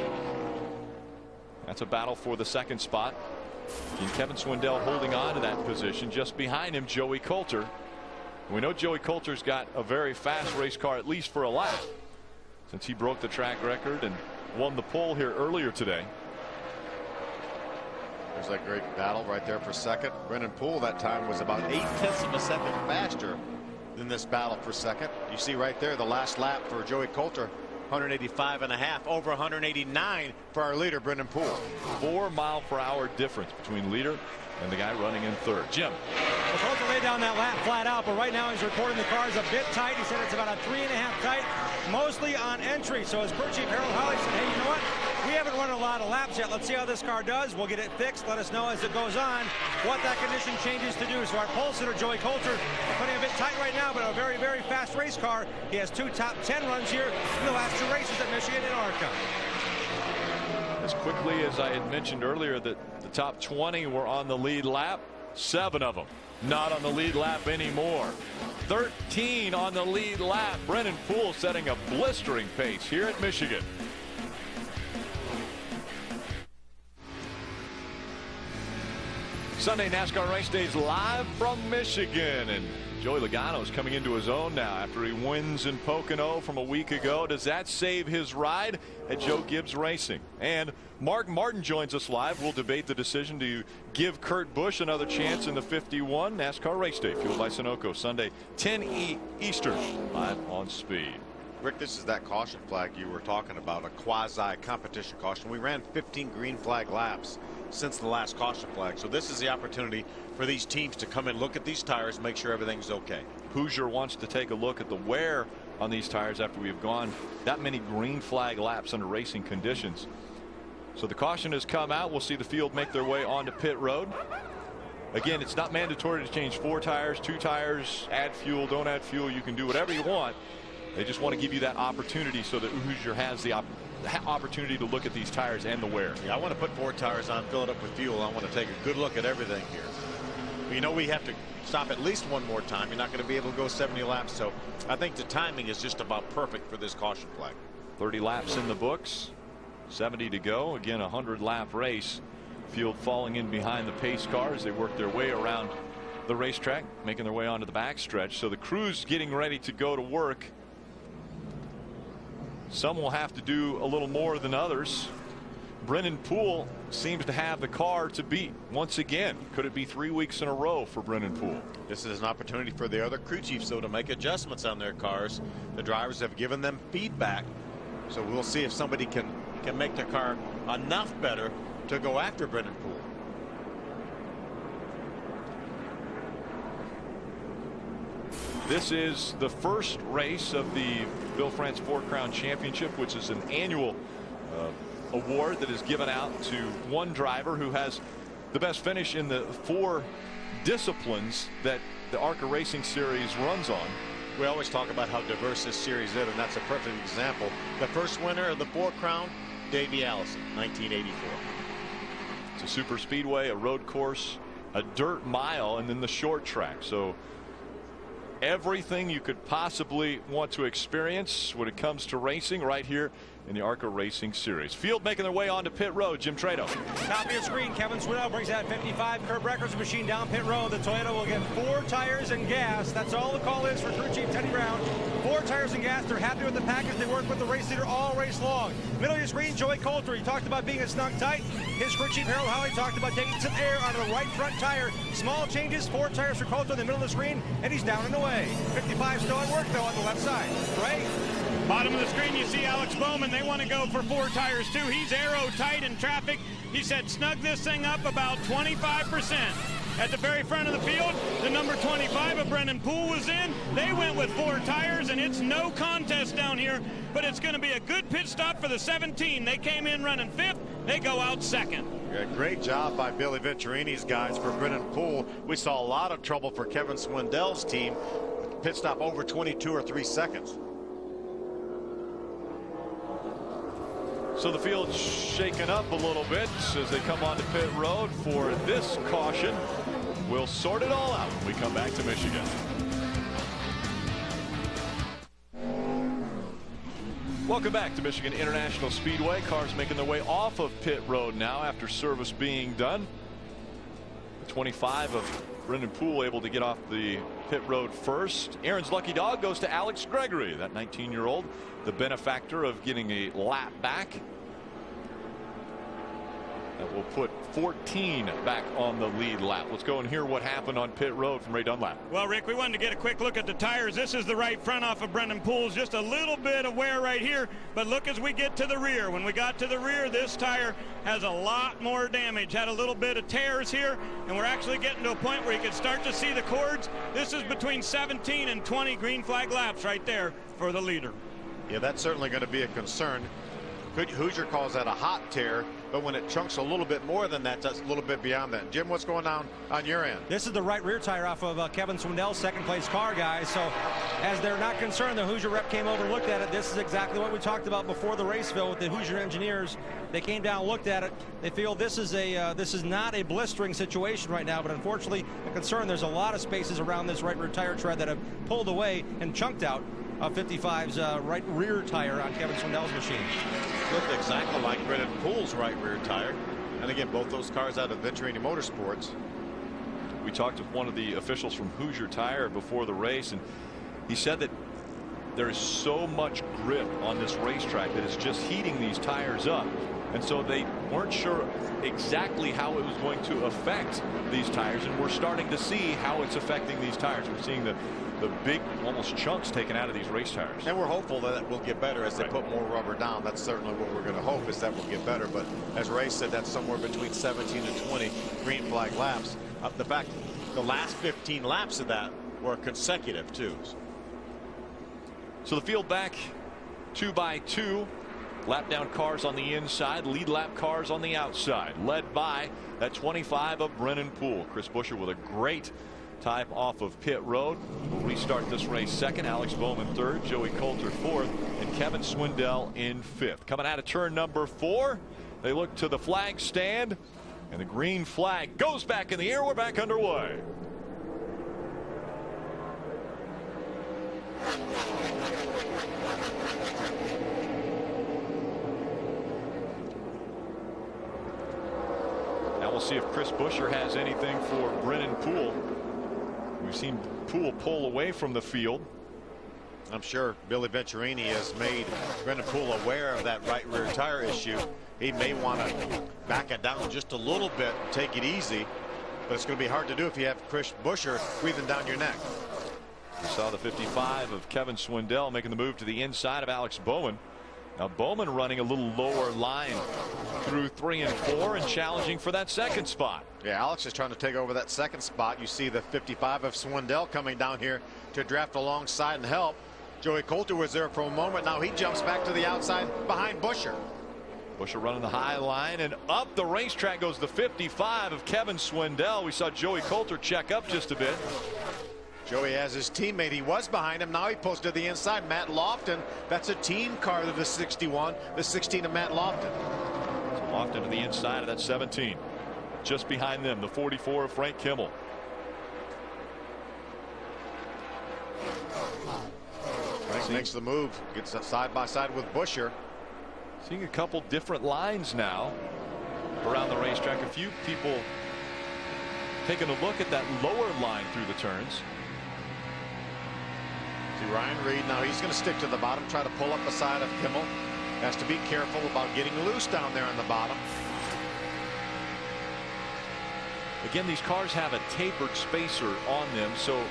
That's a battle for the second spot. And Kevin Swindell holding on to that position. Just behind him, Joey Coulter. We know Joey Coulter's got a very fast race car, at least for a lap, since he broke the track record and won the pole here earlier today. There's that great battle right there for second. Brennan Poole that time was about 0.8 of a second faster than this battle for second. You see right there the last lap for Joey Coulter, 185.5, over 189 for our leader Brennan Poole. 4 mile-per-hour difference between leader and the guy running in third. Jim. Well, Coulter laid down that lap flat out, but right now he's reporting the car's a bit tight. He said it's about a 3.5 tight, mostly on entry. So as crew chief Harold Holly said, hey, you know what? We haven't run a lot of laps yet. Let's see how this car does. We'll get it fixed. Let us know as it goes on what that condition changes to do. So our pole sitter, Joey Coulter, putting a bit tight right now, but a very, very fast race car. He has 2 top 10 runs here in the last 2 races at Michigan and ARCA. As quickly as I had mentioned earlier that the top 20 were on the lead lap, 7 of them not on the lead lap anymore. 13 on the lead lap. Brennan Poole setting a blistering pace here at Michigan. Sunday NASCAR race days live from Michigan, and Joey Logano is coming into his own now after he wins in Pocono from a week ago. Does that save his ride at Joe Gibbs Racing? And Mark Martin joins us live. We'll debate the decision to give Kurt Busch another chance in the 51 NASCAR race day, fueled by Sunoco, Sunday 10 Eastern, live on Speed. Rick, this is that caution flag you were talking about, a quasi competition caution. We ran 15 green flag laps since the last caution flag, so this is the opportunity for these teams to come and look at these tires, make sure everything's okay. Hoosier wants to take a look at the wear on these tires after we've gone that many green flag laps under racing conditions. So the caution has come out. We'll see the field make their way onto pit road. Again, it's not mandatory to change 4 tires, 2 tires, add fuel, don't add fuel. You can do whatever you want. They just want to give you that opportunity so that Hoosier has the opportunity to look at these tires and the wear. Yeah, I want to put 4 tires on, fill it up with fuel. I want to take a good look at everything here. You know, we have to stop at least one more time. You're not going to be able to go 70 laps, so I think the timing is just about perfect for this caution flag. 30 laps in the books, 70 to go. Again, a 100-lap race. Field falling in behind the pace cars. They work their way around the racetrack, making their way onto the backstretch. So the crew's getting ready to go to work. Some will have to do a little more than others. Brennan Poole seems to have the car to beat once again. Could it be 3 weeks in a row for Brennan Poole? This is an opportunity for the other crew chiefs, though, to make adjustments on their cars. The drivers have given them feedback, so we'll see if somebody can make their car enough better to go after Brennan Poole. This is the first race of the Bill France 4-Crown Championship, which is an annual award that is given out to one driver who has the best finish in the 4 disciplines that the ARCA Racing Series runs on. We always talk about how diverse this series is, and that's a perfect example. The first winner of the 4-Crown, Davey Allison, 1984. It's a super speedway, a road course, a dirt mile, and then the short track. So everything you could possibly want to experience when it comes to racing right here in the ARCA Racing Series. Field making their way onto pit road. Jim Trado. Top of your screen, Kevin Swindell brings that 55 Kurt Brecker's machine down pit road. The Toyota will get 4 tires and gas. That's all the call is for crew chief Teddy Brown. 4 tires and gas. They're happy with the package. They work with the race leader all race long. Middle of your screen, Joey Coulter. He talked about being a snug tight. His crew chief, Harold Holley, talked about taking some air out of the right front tire. Small changes, 4 tires for Coulter in the middle of the screen, and he's down and away. 55 still at work, though, on the left side. Ray? Bottom of the screen, you see Alex Bowman. They want to go for 4 tires, too. He's aero tight in traffic. He said snug this thing up about 25%. At the very front of the field, the number 25 of Brennan Poole was in. They went with 4 tires, and it's no contest down here, but it's going to be a good pit stop for the 17. They came in running 5th. They go out 2nd. Yeah, great job by Billy Venturini's guys for Brennan Poole. We saw a lot of trouble for Kevin Swindell's team. Pit stop over 22 or 3 seconds. So the field's shaken up a little bit as they come onto pit road for this caution. We'll sort it all out when we come back to Michigan. Welcome back to Michigan International Speedway. Cars making their way off of pit road now after service being done. The 25 of Brennan Poole able to get off the pit road first. Aaron's lucky dog goes to Alex Gregory, that 19-year-old, the benefactor of getting a lap back. That will put 14 back on the lead lap. Let's go and hear what happened on pit road from Ray Dunlap. Well, Rick, we wanted to get a quick look at the tires. This is the right front off of Brennan Poole's. Just a little bit of wear right here, but look as we get to the rear. When we got to the rear, this tire has a lot more damage. Had a little bit of tears here, and we're actually getting to a point where you can start to see the cords. This is between 17 and 20 green flag laps right there for the leader. Yeah, that's certainly going to be a concern. Hoosier calls that a hot tear, but when it chunks a little bit more than that, that's a little bit beyond that. Jim, what's going on your end? This is the right rear tire off of Kevin Swindell's second place car, guys. So as they're not concerned, the Hoosier rep came over and looked at it. This is exactly what we talked about before the race, Phil, with the Hoosier engineers. They came down, looked at it. They feel this is not a blistering situation right now, but unfortunately, a concern. There's a lot of spaces around this right rear tire tread that have pulled away and chunked out 55's right rear tire on Kevin Swindell's machine. Looked exactly like Brennan Poole's right rear tire. And again, both those cars out of Venturini Motorsports. We talked with one of the officials from Hoosier Tire before the race, and he said that there is so much grip on this racetrack that it's just heating these tires up. And so they weren't sure exactly how it was going to affect these tires, and we're starting to see how it's affecting these tires. We're seeing the big almost chunks taken out of these race tires. And we're hopeful that it will get better as they put more rubber down. That's certainly what we're going to hope, is that will get better. But as Ray said, that's somewhere between 17 and 20 green flag laps. The fact the last 15 laps of that were consecutive too. So the field back 2 by 2. Lap down cars on the inside, lead lap cars on the outside, led by that 25 of Brennan Poole. Chris Buescher with a great type off of pit road. We'll restart this race second. Alex Bowman third, Joey Coulter fourth, and Kevin Swindell in fifth. Coming out of turn number 4, they look to the flag stand, and the green flag goes back in the air. We're back underway. Now we'll see if Chris Buescher has anything for Brennan Poole. We've seen Poole pull away from the field. I'm sure Billy Venturini has made Brennan Poole aware of that right rear tire issue. He may want to back it down just a little bit and take it easy, but it's going to be hard to do if you have Chris Buescher breathing down your neck. We saw the 55 of Kevin Swindell making the move to the inside of Alex Bowman. Now Bowman running a little lower line through 3 and 4 and challenging for that second spot. Yeah, Alex is trying to take over that second spot. You see the 55 of Swindell coming down here to draft alongside and help. Joey Coulter was there for a moment. Now he jumps back to the outside behind Buescher. Buescher running the high line, and up the racetrack goes the 55 of Kevin Swindell. We saw Joey Coulter check up just a bit. Joey has his teammate. He was behind him. Now he pulls to the inside. Matt Lofton. That's a team car to the 61. The 16 of Matt Lofton. So Lofton to the inside of that 17. Just behind them, the 44 of Frank Kimmel. Frank makes the move. Gets side by side with Buescher. Seeing a couple different lines now around the racetrack. A few people taking a look at that lower line through the turns. See Ryan Reed. Now he's going to stick to the bottom, try to pull up the side of Kimmel. Has to be careful about getting loose down there on the bottom. Again, these cars have a tapered spacer on them, so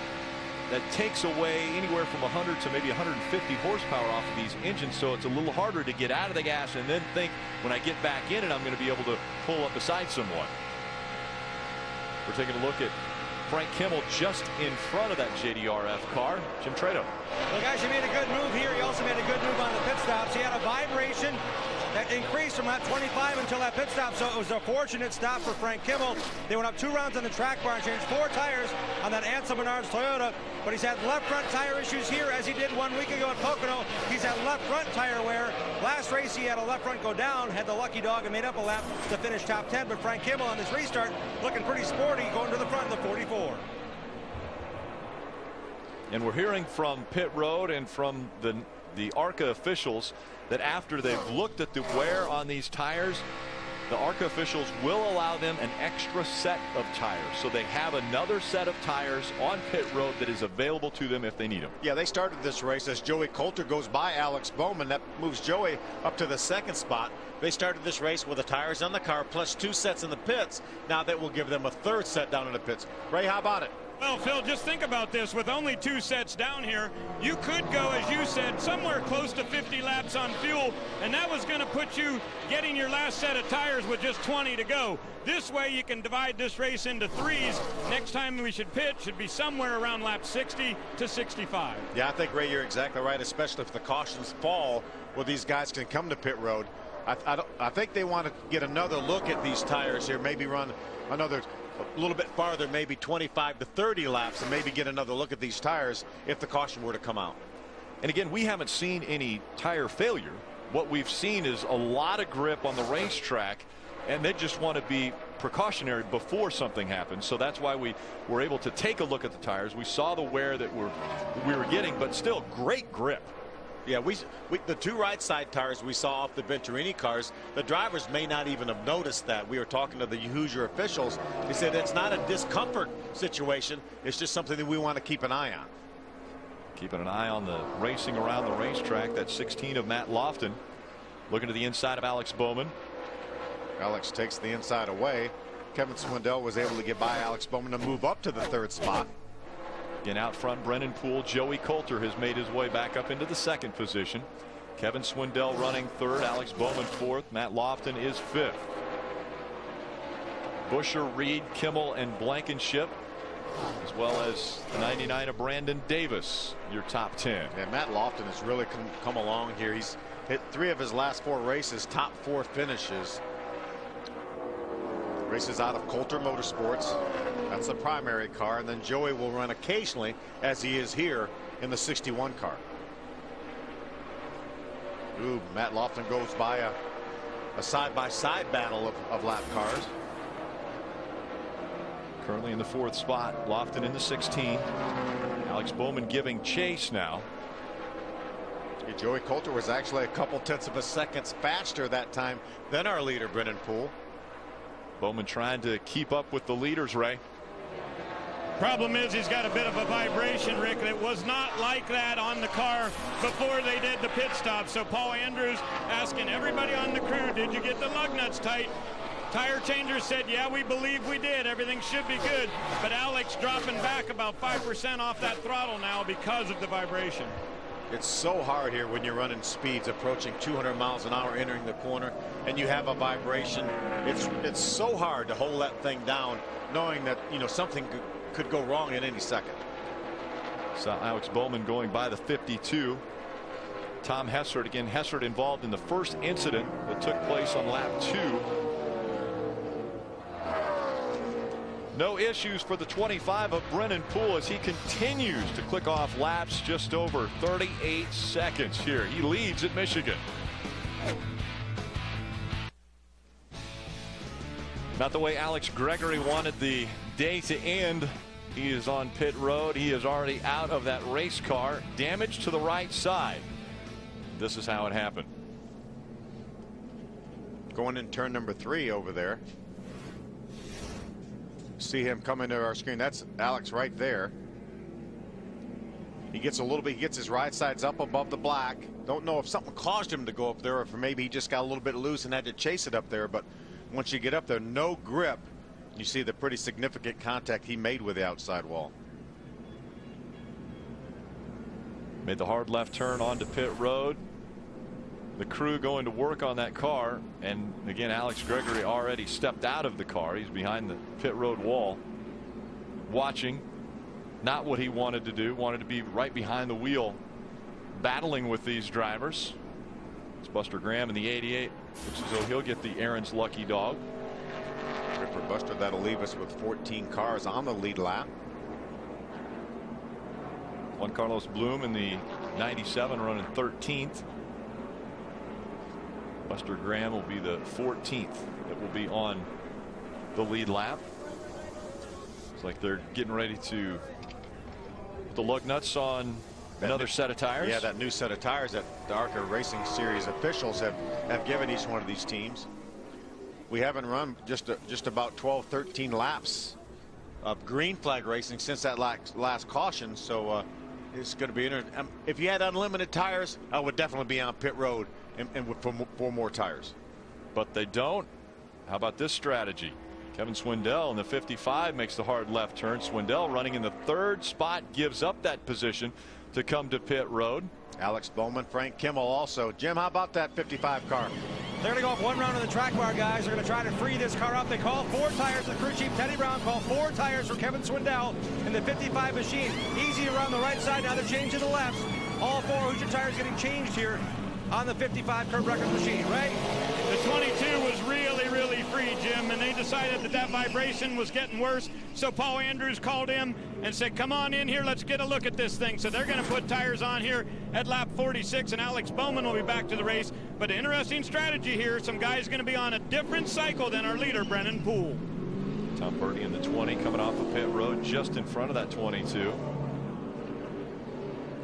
that takes away anywhere from 100 to maybe 150 horsepower off of these engines, so it's a little harder to get out of the gas and then think, when I get back in it, I'm going to be able to pull up beside someone. We're taking a look at Frank Kimmel just in front of that JDRF car. Jim Trado. Well, guys, he made a good move here. He also made a good move on the pit stops. He had a vibration that increased from that 25 until that pit stop, so it was a fortunate stop for Frank Kimmel. They went up 2 rounds on the track bar and changed 4 tires on that Ansel Menard's Toyota, but he's had left front tire issues here as he did 1 week ago at Pocono. He's had left front tire wear. Last race he had a left front go down, had the lucky dog and made up a lap to finish top 10, but Frank Kimmel on this restart looking pretty sporty, going to the front in the 44. And we're hearing from pit road and from the ARCA officials that after they've looked at the wear on these tires, the ARCA officials will allow them an extra set of tires. So they have another set of tires on pit road that is available to them if they need them. Yeah, they started this race as Joey Coulter goes by Alex Bowman. That moves Joey up to the 2nd spot. They started this race with the tires on the car plus 2 sets in the pits. Now that will give them a 3rd set down in the pits. Ray, how about it? Well, Phil, just think about this. With only 2 sets down here, you could go, as you said, somewhere close to 50 laps on fuel, and that was going to put you getting your last set of tires with just 20 to go. This way you can divide this race into 3s. Next time we should pit should be somewhere around lap 60 to 65. Yeah, I think, Ray, you're exactly right, especially if the cautions fall where these guys can come to pit road. I think they want to get another look at these tires here, maybe run another a little bit farther, maybe 25 to 30 laps, and maybe get another look at these tires if the caution were to come out. And again, we haven't seen any tire failure. What we've seen is a lot of grip on the racetrack, and they just want to be precautionary before something happens. So that's why we were able to take a look at the tires. We saw the wear that we were getting, but still great grip. Yeah, the 2 right side tires we saw off the Venturini cars, the drivers may not even have noticed that. We were talking to the Hoosier officials. They said it's not a discomfort situation. It's just something that we want to keep an eye on. Keeping an eye on the racing around the racetrack. That's 16 of Matt Lofton. Looking to the inside of Alex Bowman. Alex takes the inside away. Kevin Swindell was able to get by Alex Bowman to move up to the 3rd spot. Again, out front, Brennan Poole. Joey Coulter has made his way back up into the 2nd position. Kevin Swindell running 3rd. Alex Bowman 4th. Matt Lofton is 5th. Busher, Reed, Kimmel, and Blankenship, as well as the 99 of Brandon Davis, your top 10. And Matt Lofton has really come along here. He's hit 3 of his last 4 races, top 4 finishes. Races out of Coulter Motorsports. That's the primary car, and then Joey will run occasionally, as he is here, in the 61 car. Ooh, Matt Lofton goes by a side-by-side battle of lap cars. Currently in the 4th spot, Lofton in the 16. Alex Bowman giving chase now. Yeah, Joey Coulter was actually a couple tenths of a seconds faster that time than our leader, Brennan Poole. Bowman trying to keep up with the leaders, Ray. Problem is he's got a bit of a vibration, Rick, and it was not like that on the car before they did the pit stop. So Paul Andrews asking everybody on the crew, did you get the lug nuts tight? Tire changer said, yeah, we believe we did. Everything should be good. But Alex dropping back about 5% off that throttle now because of the vibration. It's so hard here when you're running speeds approaching 200 miles an hour entering the corner and you have a vibration. It's so hard to hold that thing down knowing that, you know, something could go wrong at any second. So Alex Bowman going by the 52. Tom Hessert, again, Hessert involved in the first incident that took place on lap 2. No issues for the 25 of Brennan Poole as he continues to click off laps just over 38 seconds here. He leads at Michigan. Not the way Alex Gregory wanted the day to end. He is on pit road. He is already out of that race car. Damage to the right side. This is how it happened. Going in turn number 3 over there. See him coming to our screen. That's Alex right there. He gets a little bit, he gets his right sides up above the black. Don't know if something caused him to go up there, or if maybe he just got a little bit loose and had to chase it up there. But once you get up there, no grip. You see the pretty significant contact he made with the outside wall. Made the hard left turn onto pit road. The crew going to work on that car, and again, Alex Gregory already stepped out of the car. He's behind the pit road wall, watching. Not what he wanted to do. Wanted to be right behind the wheel, battling with these drivers. It's Buster Graham in the 88. Looks as though he'll get the Aaron's lucky dog. Ripper Buster, that'll leave us with 14 cars on the lead lap. Juan Carlos Bloom in the 97 running 13th. Buster Graham will be the 14th that will be on the lead lap. It's like they're getting ready to put the lug nuts on another set of tires. Yeah, that new set of tires that the ARCA Racing Series officials have given each one of these teams. We haven't run just about 12, 13 laps of green flag racing since that last caution. So it's going to be interesting. If you had unlimited tires, I would definitely be on pit road and for more tires. But they don't. How about this strategy? Kevin Swindell in the 55 makes the hard left turn. Swindell running in the 3rd spot, gives up that position to come to pit road. Alex Bowman, Frank Kimmel also. Jim, how about that 55 car? They're going to go off one round on the track bar, guys. They're going to try to free this car up. They call 4 tires. The crew chief, Teddy Brown, called 4 tires for Kevin Swindell in the 55 machine. Easy around the right side. Now they're changing the lefts. All 4 Hoosier tires getting changed here on the 55 curb record machine, right? The 22 was really free, Jim, and they decided that vibration was getting worse. So Paul Andrews called him and said, come on in here, let's get a look at this thing. So they're going to put tires on here at lap 46, and Alex Bowman will be back to the race. But an interesting strategy here. Some guys going to be on a different cycle than our leader, Brennan Poole. Tom Purdy in the 20 coming off of pit road just in front of that 22.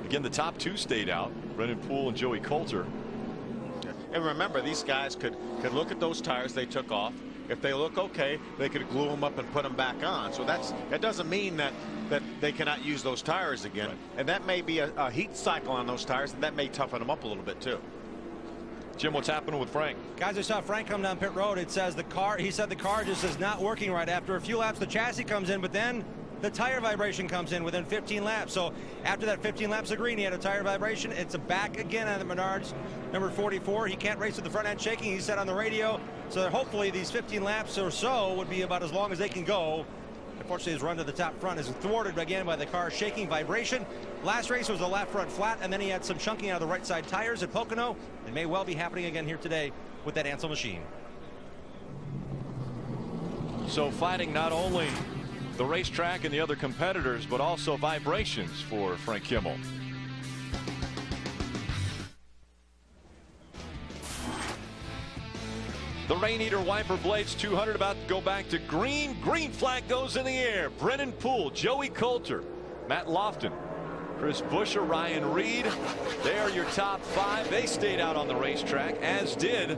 Again, the top 2 stayed out, Brennan Poole and Joey Coulter. And remember, these guys could look at those tires they took off. If they look okay, they could glue them up and put them back on. So that doesn't mean that they cannot use those tires again. Right. And that may be a heat cycle on those tires, and that may toughen them up a little bit too. Jim, what's happening with Frank? Guys, I saw Frank come down pit road. It says he said the car just is not working right. After a few laps, the chassis comes in, but then the tire vibration comes in within 15 laps. So after that 15 laps of green, he had a tire vibration. It's back again on the Menards, number 44. He can't race with the front end shaking, he said on the radio. So hopefully these 15 laps or so would be about as long as they can go. Unfortunately, his run to the top front is thwarted again by the car shaking vibration. Last race was the left front flat, and then he had some chunking out of the right side tires at Pocono. It may well be happening again here today with that Ansel machine. So fighting not only the racetrack and the other competitors, but also vibrations for Frank Kimmel. The Raineater wiper blades 200 about to go back to green. Green flag goes in the air. Brennan Poole, Joey Coulter, Matt Lofton, Chris Buescher, Ryan Reed. They are your top 5. They stayed out on the racetrack, as did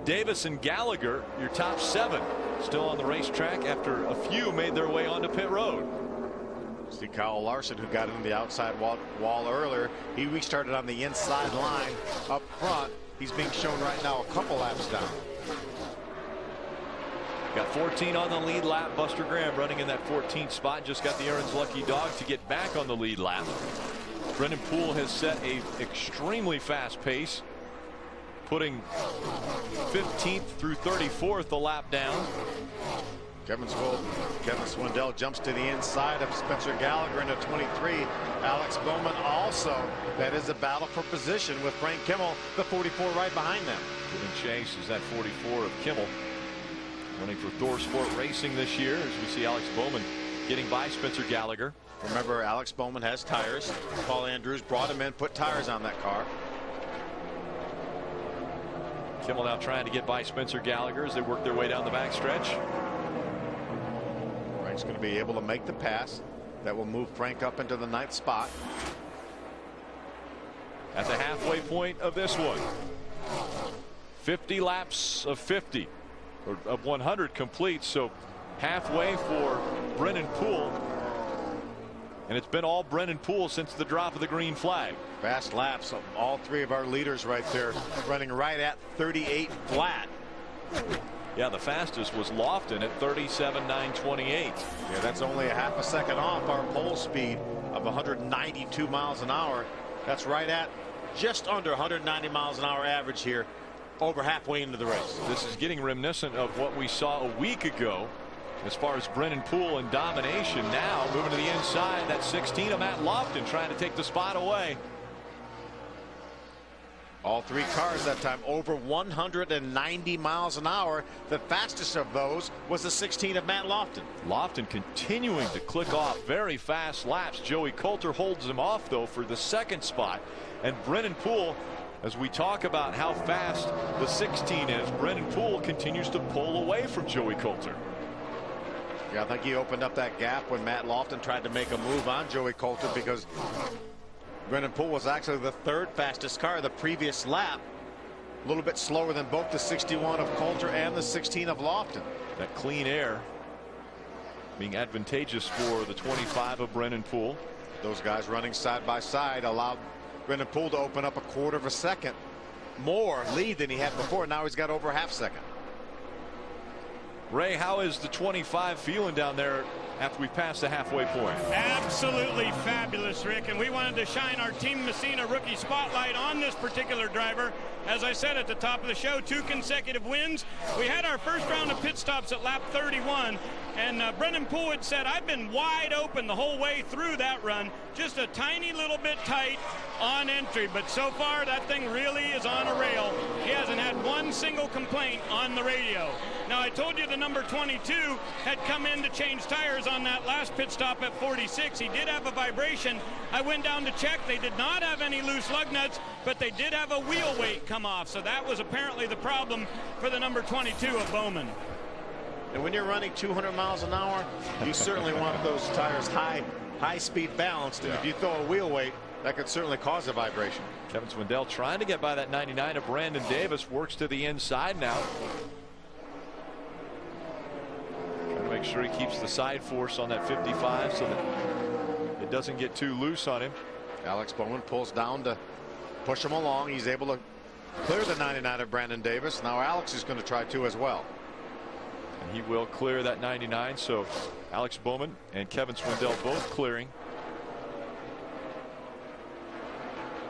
Davis and Gallagher, your top 7. Still on the racetrack after a few made their way onto pit road. See Kyle Larson, who got in the outside wall earlier. He restarted on the inside line up front. He's being shown right now a couple laps down. Got 14 on the lead lap. Buster Graham running in that 14th spot. Just got the Aaron's lucky dog to get back on the lead lap. Brennan Poole has set a extremely fast pace, putting 15th through 34th a lap down. Kevin Swindell jumps to the inside of Spencer Gallagher into 23. Alex Bowman also. That is a battle for position with Frank Kimmel, the 44 right behind them. Giving chase is that 44 of Kimmel. Running for Thor Sport Racing this year, as we see Alex Bowman getting by Spencer Gallagher. Remember, Alex Bowman has tires. Paul Andrews brought him in, put tires on that car. Kimmel now trying to get by Spencer Gallagher as they work their way down the backstretch. Frank's going to be able to make the pass. That will move Frank up into the 9th spot. At the halfway point of this one, 50 laps of 50, or of 100 complete. So halfway for Brennan Poole. And it's been all Brennan Poole since the drop of the green flag. Fast laps. All three of our leaders right there running right at 38 flat. Yeah, the fastest was Lofton at 37.928. Yeah, that's only a half a second off our pole speed of 192 miles an hour. That's right at just under 190 miles an hour average here, over halfway into the race. This is getting reminiscent of what we saw a week ago as far as Brennan Poole and domination. Now moving to the inside, that 16 of Matt Lofton trying to take the spot away. All three cars that time over 190 miles an hour. The fastest of those was the 16 of Matt Lofton. Lofton continuing to click off very fast laps. Joey Coulter holds him off though for the second spot. And Brennan Poole, as we talk about how fast the 16 is, Brennan Poole continues to pull away from Joey Coulter. Yeah, I think he opened up that gap when Matt Lofton tried to make a move on Joey Coulter, because Brennan Poole was actually the third fastest car the previous lap. A little bit slower than both the 61 of Coulter and the 16 of Lofton. That clean air being advantageous for the 25 of Brennan Poole. Those guys running side by side allowed Brennan Poole to open up a quarter of a second more lead than he had before. Now he's got over half second. Ray, how is the 25 feeling down there after we pass the halfway point? Absolutely fabulous, Rick, and we wanted to shine our Team Messina rookie spotlight on this particular driver. As I said at the top of the show, 2 consecutive wins. We had our first round of pit stops at lap 31, and Brennan Poole had said, I've been wide open the whole way through that run, just a tiny little bit tight on entry, but so far that thing really is on a rail. He hasn't had one single complaint on the radio. Now, I told you the number 22 had come in to change tires on that last pit stop at 46. He did have a vibration. I went down to check. They did not have any loose lug nuts, but they did have a wheel weight come off. So that was apparently the problem for the number 22 of Bowman. And when you're running 200 miles an hour, you certainly want those tires high speed balanced. And if you throw a wheel weight, that could certainly cause a vibration. Kevin Swindell trying to get by that 99 of Brandon Davis. Works to the inside now. Trying to make sure he keeps the side force on that 55 so that it doesn't get too loose on him. Alex Bowman pulls down to push him along. He's able to clear the 99 of Brandon Davis. Now Alex is going to try to as well. And he will clear that 99. So Alex Bowman and Kevin Swindell both clearing.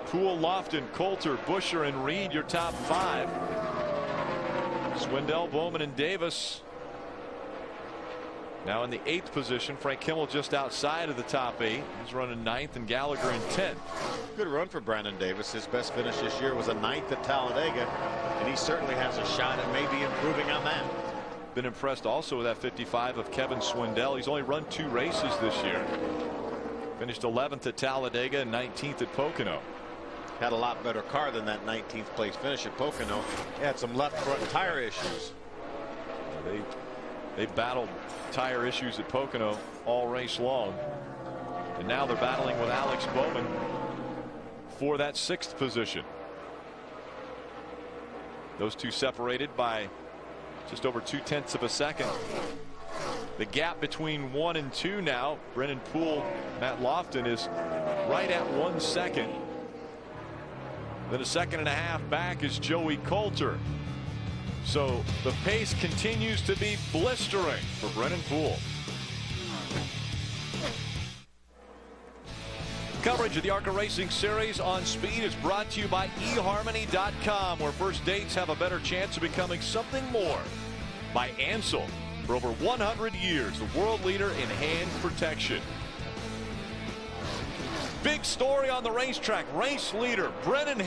Poole, Lofton, Coulter, Busher, and Reed, your top 5. Swindell, Bowman, and Davis now in the 8th position. Frank Kimmel just outside of the top 8. He's running 9th, and Gallagher in 10th. Good run for Brandon Davis. His best finish this year was a 9th at Talladega, and he certainly has a shot at maybe improving on that. Been impressed also with that 55 of Kevin Swindell. He's only run 2 races this year. Finished 11th at Talladega and 19th at Pocono. Had a lot better car than that 19th place finish at Pocono. He had some left front tire issues. They battled tire issues at Pocono all race long, and now they're battling with Alex Bowman for that 6th position. Those two separated by just over 0.2 of a second. The gap between 1 and 2 now, Brennan Poole, Matt Lofton, is right at 1 second. Then a second and a half back is Joey Coulter. So the pace continues to be blistering for Brennan Poole. Coverage of the ARCA Racing Series on Speed is brought to you by eHarmony.com, where first dates have a better chance of becoming something more. By Ansel, for over 100 years, the world leader in hand protection. Big story on the racetrack. Race leader Brennan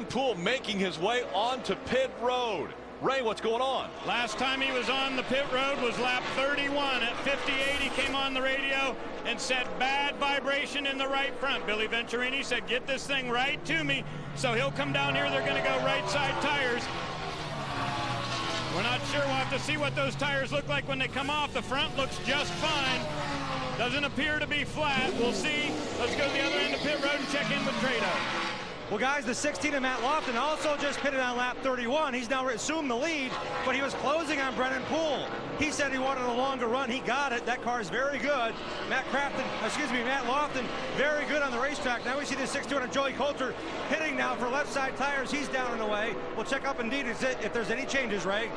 Poole making his way onto pit road. Ray, what's going on? Last time he was on the pit road was lap 31. At 58, he came on the radio and said bad vibration in the right front. Billy Venturini said, get this thing right to me. So he'll come down here. They're going to go right side tires. We're not sure. We'll have to see what those tires look like when they come off. The front looks just fine. Doesn't appear to be flat. We'll see. Let's go to the other end of pit road and check in with Trado. Well, guys, the 16 of Matt Lofton also just pitted on lap 31. He's now assumed the lead, but he was closing on Brennan Poole. He said he wanted a longer run. He got it. That car is very good. Matt Lofton, very good on the racetrack. Now we see the 61 of Joey Coulter hitting now for left side tires. He's down and away. We'll check up indeed if there's any changes, Ray.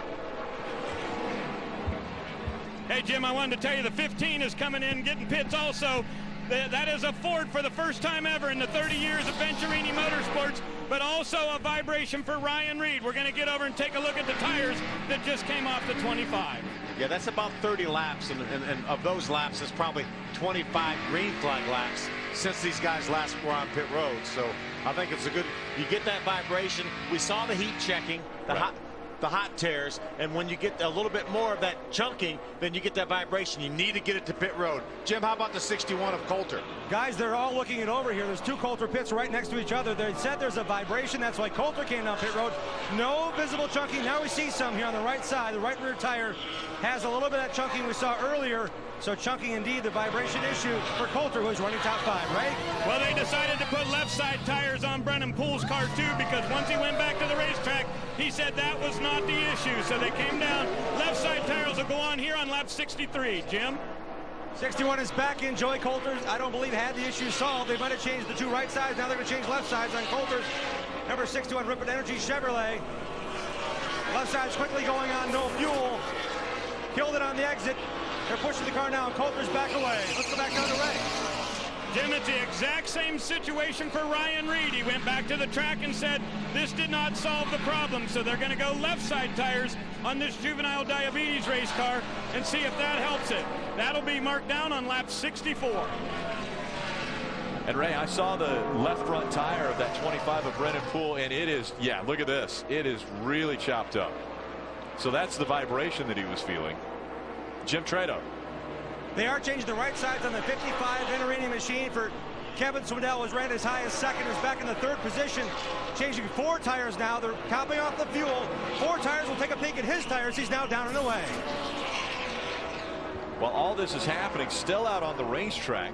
Hey, Jim, I wanted to tell you the 15 is coming in, getting pits also. That is a Ford for the first time ever in the 30 years of Venturini Motorsports, but also a vibration for Ryan Reed. We're going to get over and take a look at the tires that just came off the 25. Yeah, that's about 30 laps, and of those laps, it's probably 25 green flag laps since these guys last were on pit road. So I think it's a good, you get that vibration. We saw the heat checking, the hot tears, and when you get a little bit more of that chunking, then you get that vibration. You need to get it to pit road. Jim, how about the 61 of Coulter? Guys, they're all looking it over here. There's two Coulter pits right next to each other. They said there's a vibration. That's why Coulter came down pit road. No visible chunking. Now we see some here on the right side. The right rear tire has a little bit of that chunking we saw earlier. So chunking indeed, the vibration issue for Coulter, who's running top 5, right? Well, they decided to put left side tires on Brennan Poole's car too, because once he went back to the racetrack, he said that was not the issue. So they came down. Left side tires will go on here on lap 63. Jim? 61 is back in. Joey Coulter, I don't believe, had the issue solved. They might have changed the two right sides. Now they're going to change left sides on Coulter's number 61 Ripon Energy Chevrolet. Left side's quickly going on, no fuel. Killed it on the exit. They're pushing the car now, and Coulter's back away. Let's go back down to Ray. Jim, it's the exact same situation for Ryan Reed. He went back to the track and said this did not solve the problem, so they're going to go left side tires on this juvenile diabetes race car and see if that helps it. That'll be marked down on lap 64. And Ray, I saw the left front tire of that 25 of Brennan Poole, and it is, yeah, look at this. It is really chopped up. So that's the vibration that he was feeling. Jim Trado. They are changing the right sides on the 55 Venturini machine for Kevin Swindell, was ran as high as second, is back in the third position. Changing 4 tires now. They're topping off the fuel. 4 tires will take a peek at his tires. He's now down and away. While all this is happening, still out on the racetrack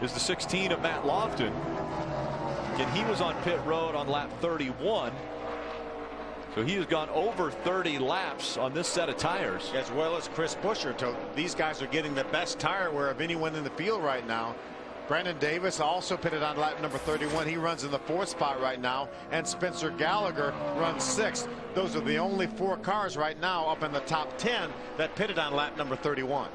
is the 16 of Matt Lofton. And he was on pit road on lap 31. So he has gone over 30 laps on this set of tires. As well as Chris Buescher. These guys are getting the best tire wear of anyone in the field right now. Brandon Davis also pitted on lap number 31. He runs in the 4th spot right now. And Spencer Gallagher runs 6th. Those are the only 4 cars right now up in the top 10 that pitted on lap number 31.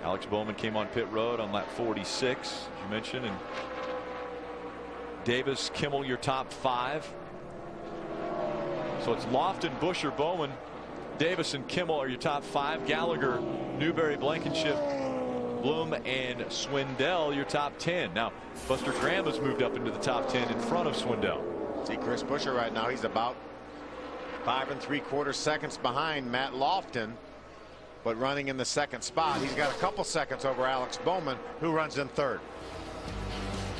Alex Bowman came on pit road on lap 46, as you mentioned. And Davis, Kimmel, your top 5. So it's Lofton, Buescher, Bowman, Davis, and Kimmel are your top 5. Gallagher, Newberry, Blankenship, Bloom, and Swindell your top 10. Now Buster Graham has moved up into the top 10 in front of Swindell. See Chris Buescher right now. He's about 5 3/4 seconds behind Matt Lofton, but running in the 2nd spot. He's got a couple seconds over Alex Bowman, who runs in 3rd.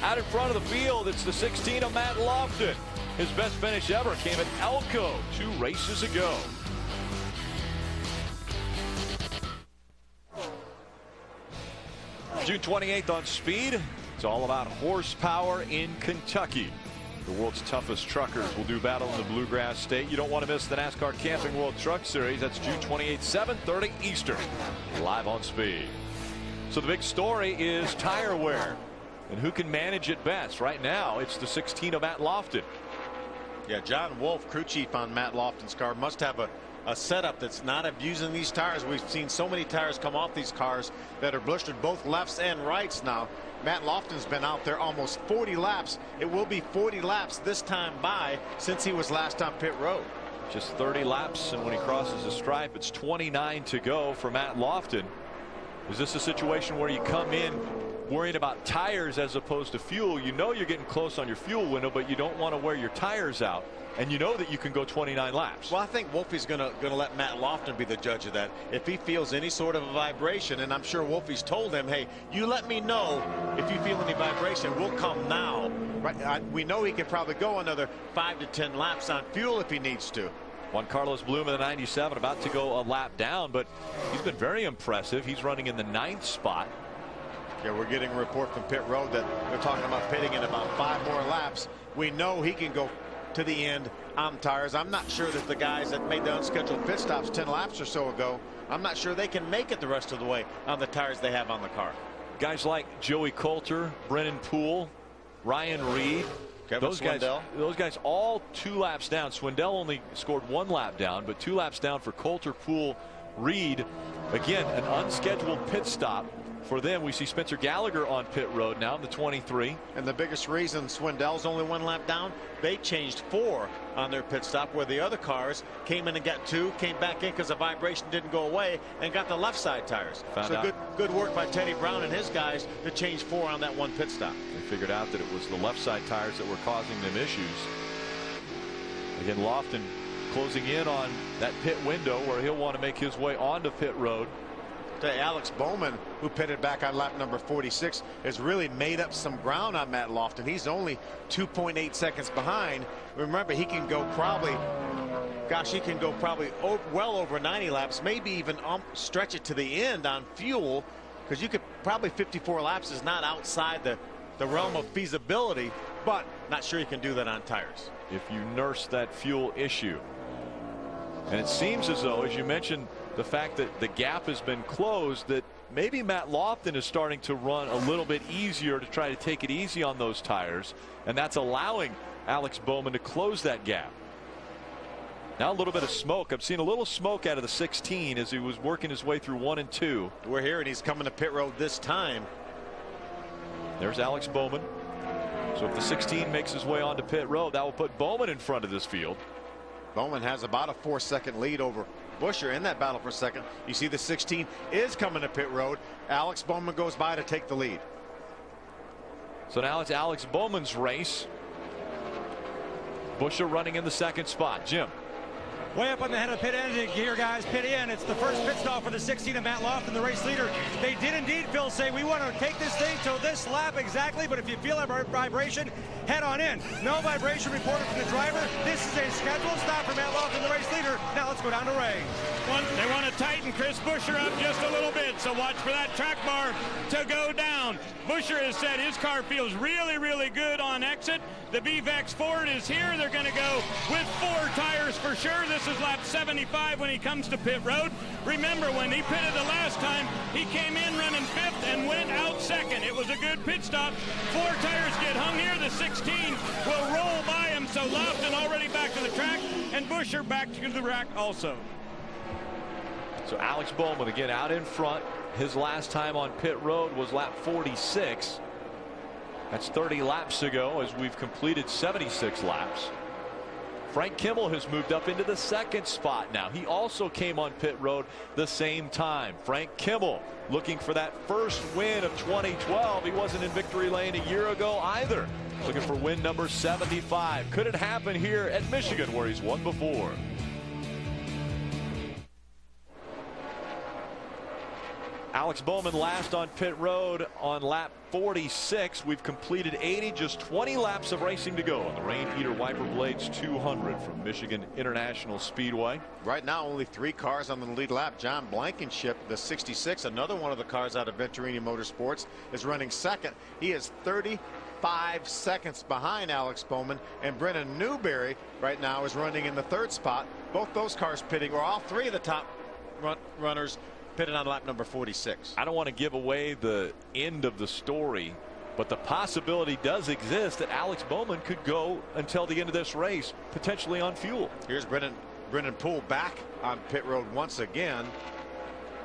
Out in front of the field, it's the 16 of Matt Lofton. His best finish ever came at Elko 2 races ago. June 28th on Speed. It's all about horsepower in Kentucky. The world's toughest truckers will do battle in the Bluegrass State. You don't want to miss the NASCAR Camping World Truck Series. That's June 28th, 7:30 Eastern, live on Speed. So the big story is tire wear and who can manage it best. Right now, it's the 16 of Matt Lofton. Yeah, John Wolf, crew chief on Matt Lofton's car, must have a setup that's not abusing these tires. We've seen so many tires come off these cars that are blistered both lefts and rights now. Matt Lofton's been out there almost 40 laps. It will be 40 laps this time by since he was last on pit road. Just 30 laps, and when he crosses the stripe, it's 29 to go for Matt Lofton. Is this a situation where you come in worrying about tires as opposed to fuel? You know you're getting close on your fuel window, but you don't want to wear your tires out, and you know that you can go 29 laps. Well, I think Wolfie's gonna let Matt Lofton be the judge of that. If he feels any sort of a vibration, and I'm sure Wolfie's told him, hey, you let me know if you feel any vibration, we'll come now. Right? We know he can probably go another 5 to 10 laps on fuel if he needs to. Juan Carlos Bloom in the 97, about to go a lap down, but he's been very impressive. He's running in the 9th spot. Yeah, we're getting a report from pit road that they're talking about pitting in about 5 more laps. We know he can go to the end on tires. I'm not sure that the guys that made the unscheduled pit stops 10 laps or so ago, I'm not sure they can make it the rest of the way on the tires they have on the car. Guys like Joey Coulter, Brennan Poole, Ryan Reed, those guys all 2 laps down. Swindell only scored 1 lap down, but 2 laps down for Coulter, Poole, Reed. Again, an unscheduled pit stop for them. We see Spencer Gallagher on pit road now in the 23. And the biggest reason Swindell's only 1 lap down, they changed 4 on their pit stop, where the other cars came in and got 2, came back in because the vibration didn't go away, and got the left side tires. So good work by Teddy Brown and his guys to change 4 on that 1 pit stop. They figured out that it was the left side tires that were causing them issues. Again, Lofton closing in on that pit window where he'll want to make his way onto pit road. Alex Bowman, who pitted back on lap number 46, has really made up some ground on Matt Lofton. He's only 2.8 seconds behind. Remember, he can go probably, well over 90 laps, maybe even stretch it to the end on fuel, because you could probably 54 laps is not outside the realm of feasibility, but not sure you can do that on tires. If you nurse that fuel issue. And it seems as though, as you mentioned, the fact that the gap has been closed, that maybe Matt Lofton is starting to run a little bit easier to try to take it easy on those tires, and that's allowing Alex Bowman to close that gap. Now a little bit of smoke. I've seen a little smoke out of the 16 as he was working his way through 1 and 2. We're here, and he's coming to pit road this time. There's Alex Bowman. So if the 16 makes his way onto pit road, that will put Bowman in front of this field. Bowman has about a 4-second lead over Buscher in that battle for second. You see the 16 is coming to pit road. Alex Bowman goes by to take the lead. So now it's Alex Bowman's race. Buscher running in the 2nd spot. Jim. Way up on the head of pit end here, guys. Pit in. It's the first pit stop for the 16 of Matt Lofton, the race leader. They did indeed, Phil, say we want to take this thing till this lap exactly, but if you feel a vibration, head on in. No vibration reported from the driver. This is a scheduled stop for Matt Lofton, the race leader. Now let's go down to Ray. They want to tighten Chris Buscher up just a little bit, so watch for that track bar to go down. Buscher has said his car feels really, really good on exit. The BVEX Ford is here. They're going to go with 4 tires for sure. This is lap 75 when he comes to pit road. Remember, when he pitted the last time, he came in running 5th and went out 2nd. It was a good pit stop. 4 tires get hung here. The 16 will roll by him, so Lofton already back to the track, and Buscher back to the rack also. So Alex Bowman again out in front. His last time on pit road was lap 46. That's 30 laps ago, as we've completed 76 laps. Frank Kimmel has moved up into the 2nd spot now. He also came on pit road the same time. Frank Kimmel looking for that first win of 2012. He wasn't in victory lane a year ago either. Looking for win number 75. Could it happen here at Michigan, where he's won before? Alex Bowman last on pit road on lap 46. We've completed 80, just 20 laps of racing to go on the Raineater Wiper Blades 200 from Michigan International Speedway. Right now, only 3 cars on the lead lap. John Blankenship, the 66, another one of the cars out of Venturini Motorsports, is running 2nd. He is 35 seconds behind Alex Bowman, and Brennan Newberry right now is running in the 3rd spot. Both those cars pitting, or all 3 of the top runners pitted on lap number 46. I don't want to give away the end of the story, but the possibility does exist that Alex Bowman could go until the end of this race, potentially on fuel. Here's Brennan Poole back on pit road once again.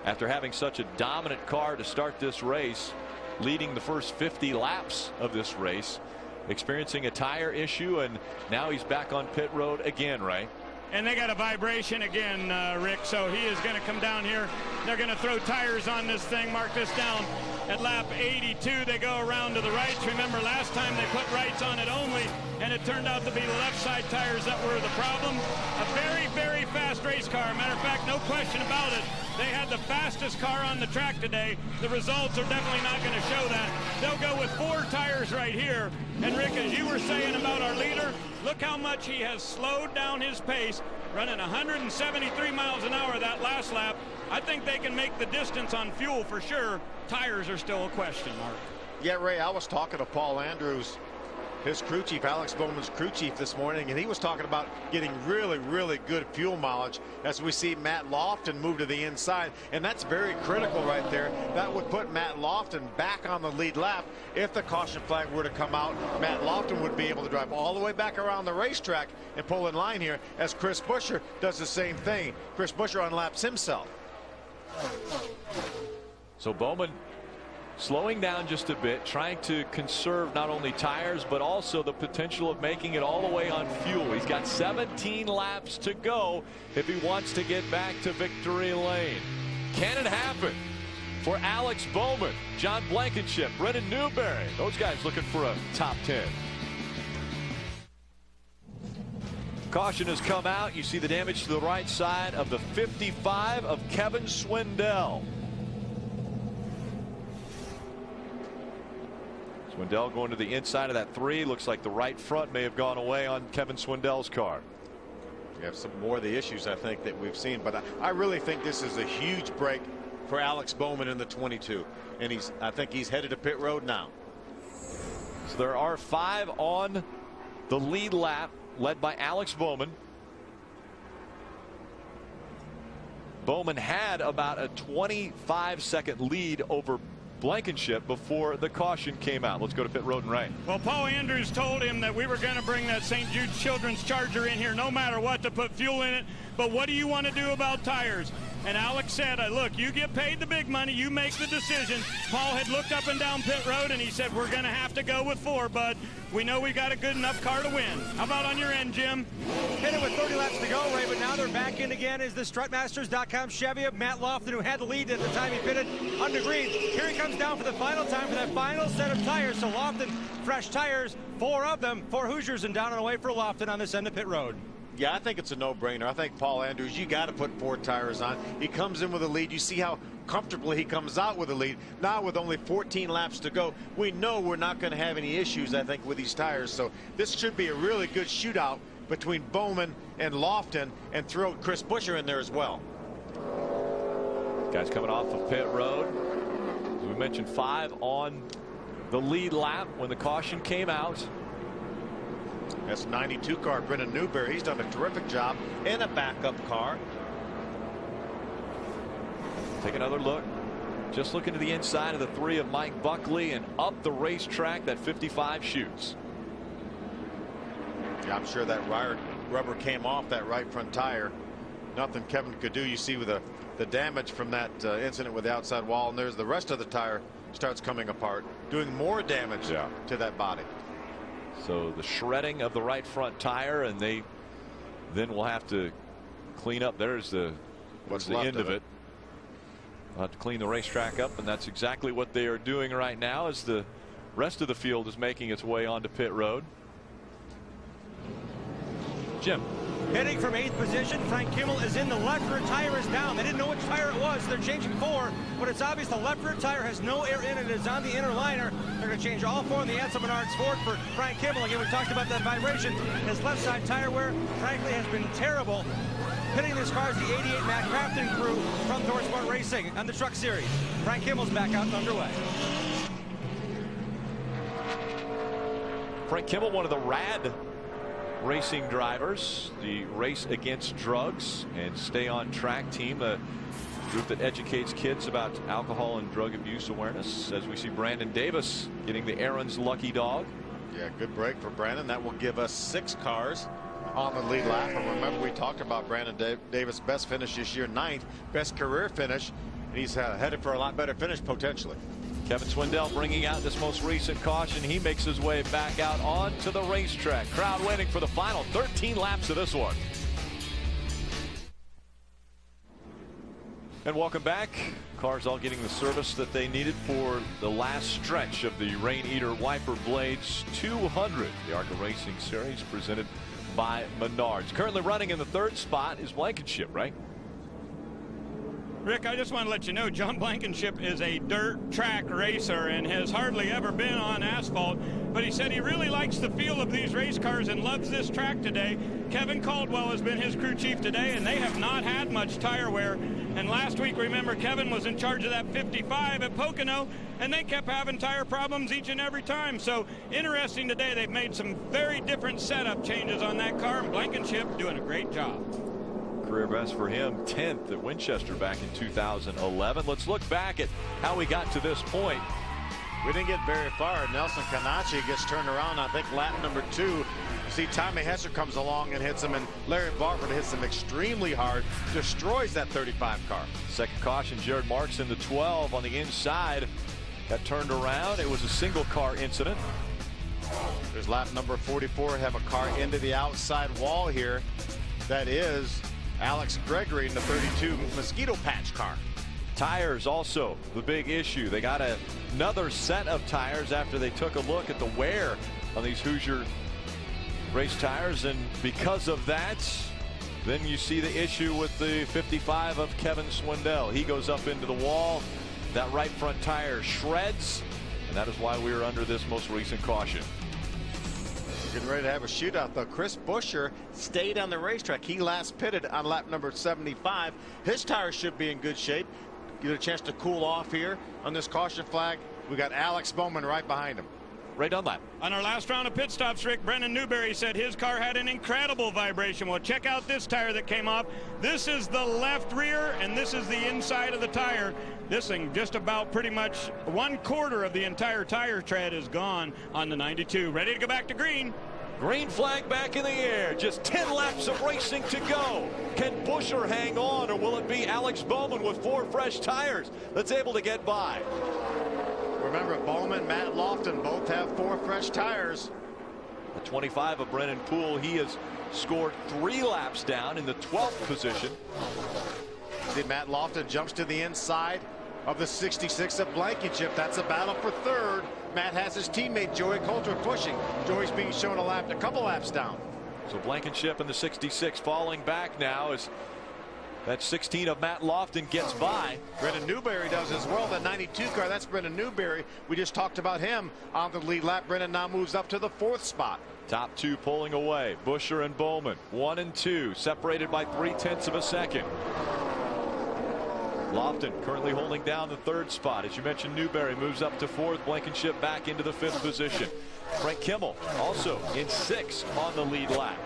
After having such a dominant car to start this race, leading the first 50 laps of this race, experiencing a tire issue, and now he's back on pit road again, Ray. And they got a vibration again, Rick, so he is going to come down here. They're going to throw tires on this thing. Mark this down. At lap 82, they go around to the rights. Remember, last time they put rights on it only, and it turned out to be the left side tires that were the problem. A very, very fast race car. Matter of fact, no question about it. They had the fastest car on the track today. The results are definitely not going to show that. They'll go with 4 tires right here. And Rick, as you were saying about our leader, look how much he has slowed down his pace. running 173 miles an hour that last lap. I think they can make the distance on fuel for sure. Tires are still a question mark. Yeah, Ray, I was talking to Paul Andrews, his crew chief, Alex Bowman's crew chief this morning, and he was talking about getting really, really good fuel mileage as we see Matt Lofton move to the inside, and that's very critical right there. That would put Matt Lofton back on the lead lap. If the caution flag were to come out, Matt Lofton would be able to drive all the way back around the racetrack and pull in line here, as Chris Buescher does the same thing. Chris Buescher unlaps himself. So Bowman slowing down just a bit, trying to conserve not only tires but also the potential of making it all the way on fuel. He's got 17 laps to go if he wants to get back to victory lane. Can it happen for Alex Bowman, John Blankenship, Brendan Newberry? Those guys looking for a top 10. Caution has come out. You see the damage to the right side of the 55 of Kevin Swindell. Swindell going to the inside of that 3. Looks like the right front may have gone away on Kevin Swindell's car. We have some more of the issues I think that we've seen, but I really think this is a huge break for Alex Bowman in the 22, and I think he's headed to pit road now. So there are 5 on the lead lap, led by Alex Bowman. Bowman had about a 25-second lead over Blankenship before the caution came out. Let's go to pit road and Ray. Well, Paul Andrews told him that we were going to bring that St. Jude Children's Charger in here no matter what to put fuel in it. But what do you want to do about tires? And Alex said, look, you get paid the big money. You make the decision. Paul had looked up and down pit road, and he said, we're going to have to go with 4, bud. We know we got a good enough car to win. How about on your end, Jim? Hit it with 30 laps to go, Ray, but now they're back in again is the Strutmasters.com Chevy of Matt Lofton, who had the lead at the time he pitted under green. Here he comes down for the final time for that final set of tires. So Lofton, fresh tires, 4 of them, 4 Hoosiers, and down and away for Lofton on this end of pit road. Yeah, I think it's a no-brainer. I think Paul Andrews, you got to put 4 tires on. He comes in with a lead. You see how comfortably he comes out with a lead. Now with only 14 laps to go, we know we're not going to have any issues, I think, with these tires. So this should be a really good shootout between Bowman and Lofton, and throw Chris Buescher in there as well. Guys coming off of pit road. As we mentioned, 5 on the lead lap when the caution came out. That's 92 car Brendan Newberry. He's done a terrific job in a backup car. Take another look. Just looking to the inside of the 3 of Mike Buckley, and up the racetrack that 55 shoots. Yeah, I'm sure that rubber came off that right front tire. Nothing Kevin could do. You see with the damage from that incident with the outside wall, and there's the rest of the tire starts coming apart, doing more damage to that body. So the shredding of the right front tire, and they then will have to clean up. There's the end of it. We'll have to clean the racetrack up, and that's exactly what they are doing right now as the rest of the field is making its way onto pit road. Jim. Heading from 8th position, Frank Kimmel is in. The left rear tire is down. They didn't know which tire it was. They're changing 4, but it's obvious the left rear tire has no air in it. It's on the inner liner. They're going to change all 4 in the Ansel Menards Ford for Frank Kimmel. Again, we talked about that vibration. His left side tire wear, frankly, has been terrible. Pitting this car is the 88 Matt Crafton crew from ThorSport Racing on the Truck Series. Frank Kimmel's back out and underway. Frank Kimmel, one of the rad racing drivers, the Race Against Drugs and Stay on Track team, a group that educates kids about alcohol and drug abuse awareness, as we see Brandon Davis getting the Aaron's lucky dog. Yeah, good break for Brandon. That will give us 6 cars on the lead lap. And remember, we talked about Brandon Davis' best finish this year, 9th, best career finish, and he's headed for a lot better finish potentially. Kevin Swindell bringing out this most recent caution. He makes his way back out onto the racetrack. Crowd waiting for the final 13 laps of this one. And welcome back. Cars all getting the service that they needed for the last stretch of the Raineater Wiper Blades 200. The ARCA Racing Series presented by Menards. Currently running in the 3rd spot is Blankenship, right? Rick, I just want to let you know, John Blankenship is a dirt track racer and has hardly ever been on asphalt, but he said he really likes the feel of these race cars and loves this track today. Kevin Caldwell has been his crew chief today, and they have not had much tire wear. And last week, remember, Kevin was in charge of that 55 at Pocono, and they kept having tire problems each and every time. So interesting today, they've made some very different setup changes on that car, and Blankenship doing a great job. Career best for him, 10th at Winchester back in 2011. Let's look back at how we got to this point. We didn't get very far. Nelson Canachi gets turned around, I think, lap number 2. You see Tommy Hesser comes along and hits him, and Larry Barford hits him extremely hard, destroys that 35 car. Second caution, Jared Marks in the 12 on the inside. Got turned around. It was a single car incident. There's lap number 44. Have a car into the outside wall here. That is Alex Gregory in the 32 Mosquito Patch car. Tires also the big issue. They got another set of tires after they took a look at the wear on these Hoosier race tires, and because of that, then you see the issue with the 55 of Kevin Swindell. He goes up into the wall. That right front tire shreds, and that is why we are under this most recent caution. Getting ready to have a shootout, though. Chris Buescher stayed on the racetrack. He last pitted on lap number 75. His tires should be in good shape. Get a chance to cool off here on this caution flag. We got Alex Bowman right behind him. Ray Dunlap. On our last round of pit stops, Rick, Brendan Newberry said his car had an incredible vibration. Well, check out this tire that came off. This is the left rear, and this is the inside of the tire. This thing, just about pretty much 1/4 of the entire tire tread is gone on the 92. Ready to go back to green. Green flag back in the air. Just 10 laps of racing to go. Can Buescher hang on, or will it be Alex Bowman with 4 fresh tires that's able to get by? Remember, Bowman, Matt Lofton both have 4 fresh tires. The 25 of Brennan Poole, he has scored 3 laps down in the 12th position. See, Matt Lofton jumps to the inside of the 66 of Blankenship. That's a battle for 3rd. Matt has his teammate Joey Coulter pushing. Joey's being shown a couple laps down. So Blankenship in the 66 falling back now as that 16 of Matt Lofton gets by. Brendan Newberry does as well. The 92 car, that's Brendan Newberry. We just talked about him on the lead lap. Brendan now moves up to the 4th spot. Top 2 pulling away. Buescher and Bowman, 1 and 2, separated by 0.3 of a second. Lofton currently holding down the 3rd spot. As you mentioned, Newberry moves up to 4th. Blankenship back into the 5th position. Frank Kimmel also in 6th on the lead lap.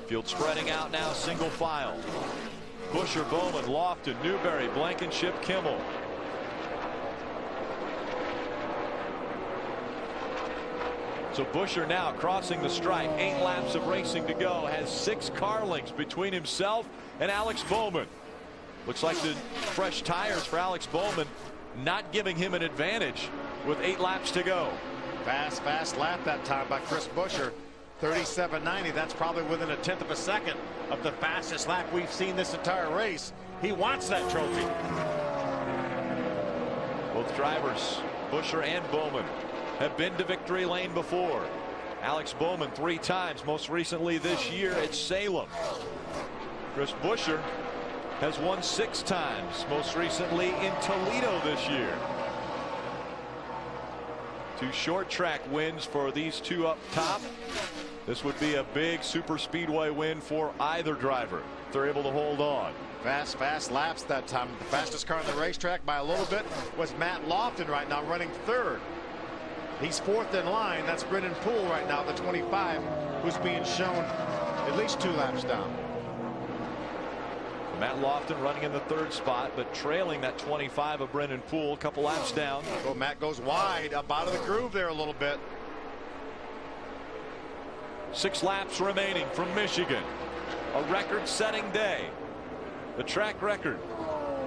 Field spreading out now, single file. Buescher, Bowman, Lofton, Newberry, Blankenship, Kimmel. So Buescher now crossing the stripe. 8 laps of racing to go. Has 6 car lengths between himself and Alex Bowman. Looks like the fresh tires for Alex Bowman not giving him an advantage with 8 laps to go. Fast lap that time by Chris Buescher. 37.90. That's probably within 1/10 of a second of the fastest lap we've seen this entire race. He wants that trophy. Both drivers, Buescher and Bowman, have been to victory lane before. Alex Bowman 3 times, most recently this year at Salem. Chris Buescher has won 6 times, most recently in Toledo this year. 2 short track wins for these 2 up top. This would be a big super speedway win for either driver if they're able to hold on. Fast laps that time. The fastest car on the racetrack by a little bit was Matt Lofton right now, running 3rd. He's 4th in line. That's Brendan Poole right now, the 25, who's being shown at least 2 laps down. Matt Lofton running in the 3rd spot, but trailing that 25 of Brendan Poole, a couple laps down. So Matt goes wide, up out of the groove there a little bit. 6 laps remaining from Michigan. A record-setting day. The track record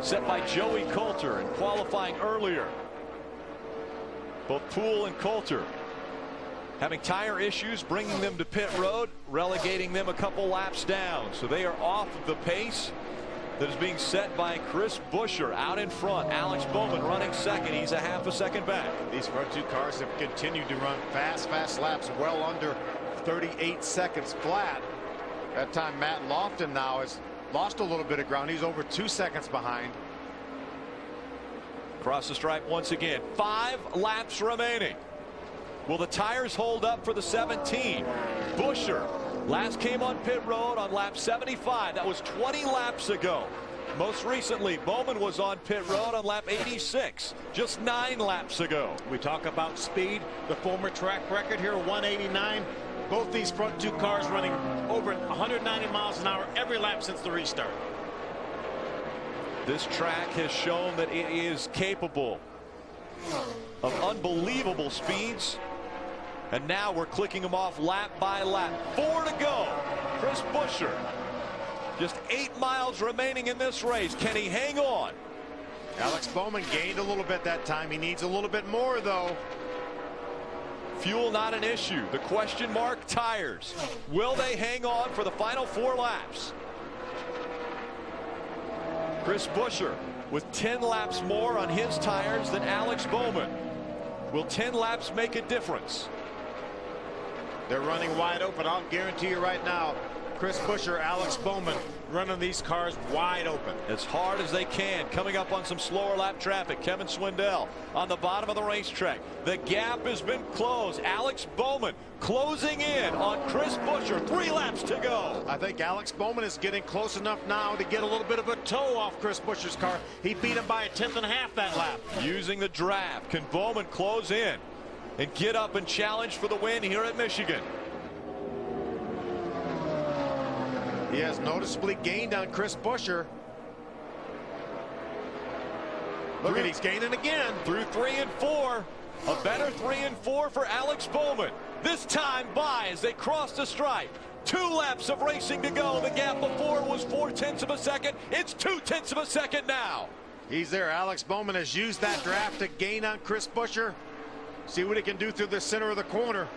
set by Joey Coulter in qualifying earlier. Both Poole and Coulter having tire issues, bringing them to pit road, relegating them a couple laps down. So they are off the pace that is being set by Chris Buescher out in front. Alex Bowman running 2nd. He's a 1/2 a second back. These front 2 cars have continued to run fast laps, well under 38 seconds flat. That time Matt Lofton now has lost a little bit of ground. He's over 2 seconds behind. Across the stripe once again. 5 laps remaining. Will the tires hold up for the 17? Buescher last came on pit road on lap 75. That was 20 laps ago. Most recently, Bowman was on pit road on lap 86, just 9 laps ago. We talk about speed. The former track record here, 189. Both these front 2 cars running over 190 miles an hour every lap since the restart. This track has shown that it is capable of unbelievable speeds. And now we're clicking them off lap by lap. 4 to go. Chris Buescher. Just 8 miles remaining in this race. Can he hang on? Alex Bowman gained a little bit that time. He needs a little bit more, though. Fuel not an issue. The question mark, tires. Will they hang on for the final 4 laps? Chris Buescher with 10 laps more on his tires than Alex Bowman. Will 10 laps make a difference? They're running wide open. I'll guarantee you right now, Chris Buescher, Alex Bowman running these cars wide open. As hard as they can. Coming up on some slower lap traffic. Kevin Swindell on the bottom of the racetrack. The gap has been closed. Alex Bowman closing in on Chris Buescher. 3 laps to go. I think Alex Bowman is getting close enough now to get a little bit of a toe off Chris Buescher's car. He beat him by a 1/10 and a half that lap. Using the draft. Can Bowman close in and get up and challenge for the win here at Michigan? He has noticeably gained on Chris Buescher. Look at, he's gaining again. Through 3 and 4. A better 3 and 4 for Alex Bowman. This time by as they cross the stripe. 2 laps of racing to go. The gap before was 0.4 of a second. It's 0.2 of a second now. He's there. Alex Bowman has used that draft to gain on Chris Buescher. See what he can do through the center of the corner.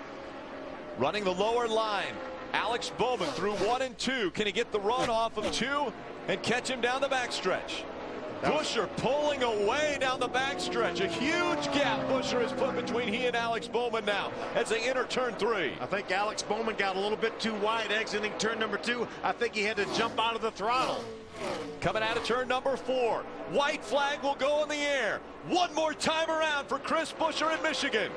Running the lower line. Alex Bowman through 1 and 2. Can he get the run off of 2 and catch him down the backstretch? Buescher pulling away down the backstretch. A huge gap Buescher has put between he and Alex Bowman now as they enter turn 3. I think Alex Bowman got a little bit too wide exiting turn number 2. I think he had to jump out of the throttle. Coming out of turn number 4. White flag will go in the air. One more time around for Chris Buescher in Michigan.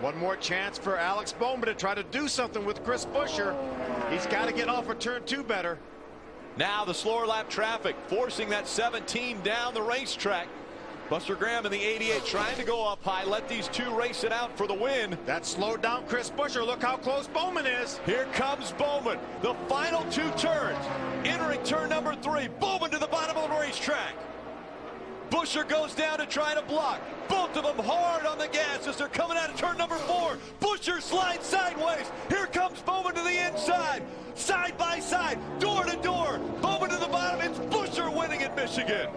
One more chance for Alex Bowman to try to do something with Chris Buescher. He's got to get off of turn 2 better. Now the slower lap traffic forcing that 17 down the racetrack. Buster Graham in the 88 trying to go up high. Let these 2 race it out for the win. That slowed down Chris Buescher. Look how close Bowman is. Here comes Bowman. The final 2 turns. Entering turn number 3. Bowman to the bottom of the racetrack. Buescher goes down to try to block. Both of them hard on the gas as they're coming out of turn number 4. Buescher slides sideways. Here comes Bowman to the inside. Side by side, door to door. Bowman to the bottom. It's Buescher winning at Michigan.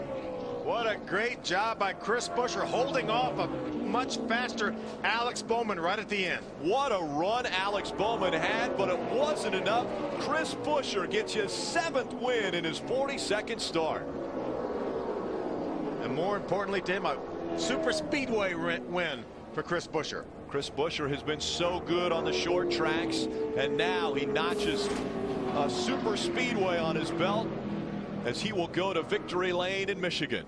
What a great job by Chris Buescher holding off a much faster Alex Bowman right at the end. What a run Alex Bowman had, but it wasn't enough. Chris Buescher gets his 7th win in his 42nd start. And more importantly to him, a super speedway win for Chris Buescher. Chris Buescher has been so good on the short tracks, and now he notches a super speedway on his belt as he will go to victory lane in Michigan.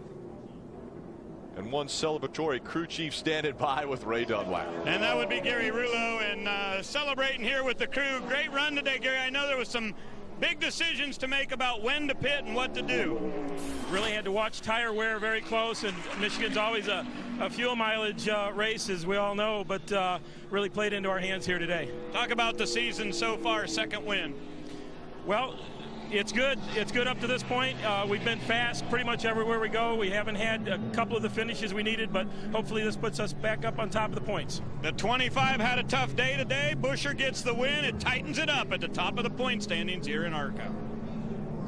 And one celebratory crew chief standing by with Ray Dunlap. And that would be Gary Rullo, and celebrating here with the crew. Great run today, Gary. I know there was some big decisions to make about when to pit and what to do. Really had to watch tire wear very close, and Michigan's always a fuel mileage race, as we all know, but really played into our hands here today. Talk about the season so far, 2nd win. Well, it's good. It's good up to this point. We've been fast pretty much everywhere we go. We haven't had a couple of the finishes we needed, but hopefully this puts us back up on top of the points. The 25 had a tough day today. Buescher gets the win. It tightens it up at the top of the point standings here in ARCA.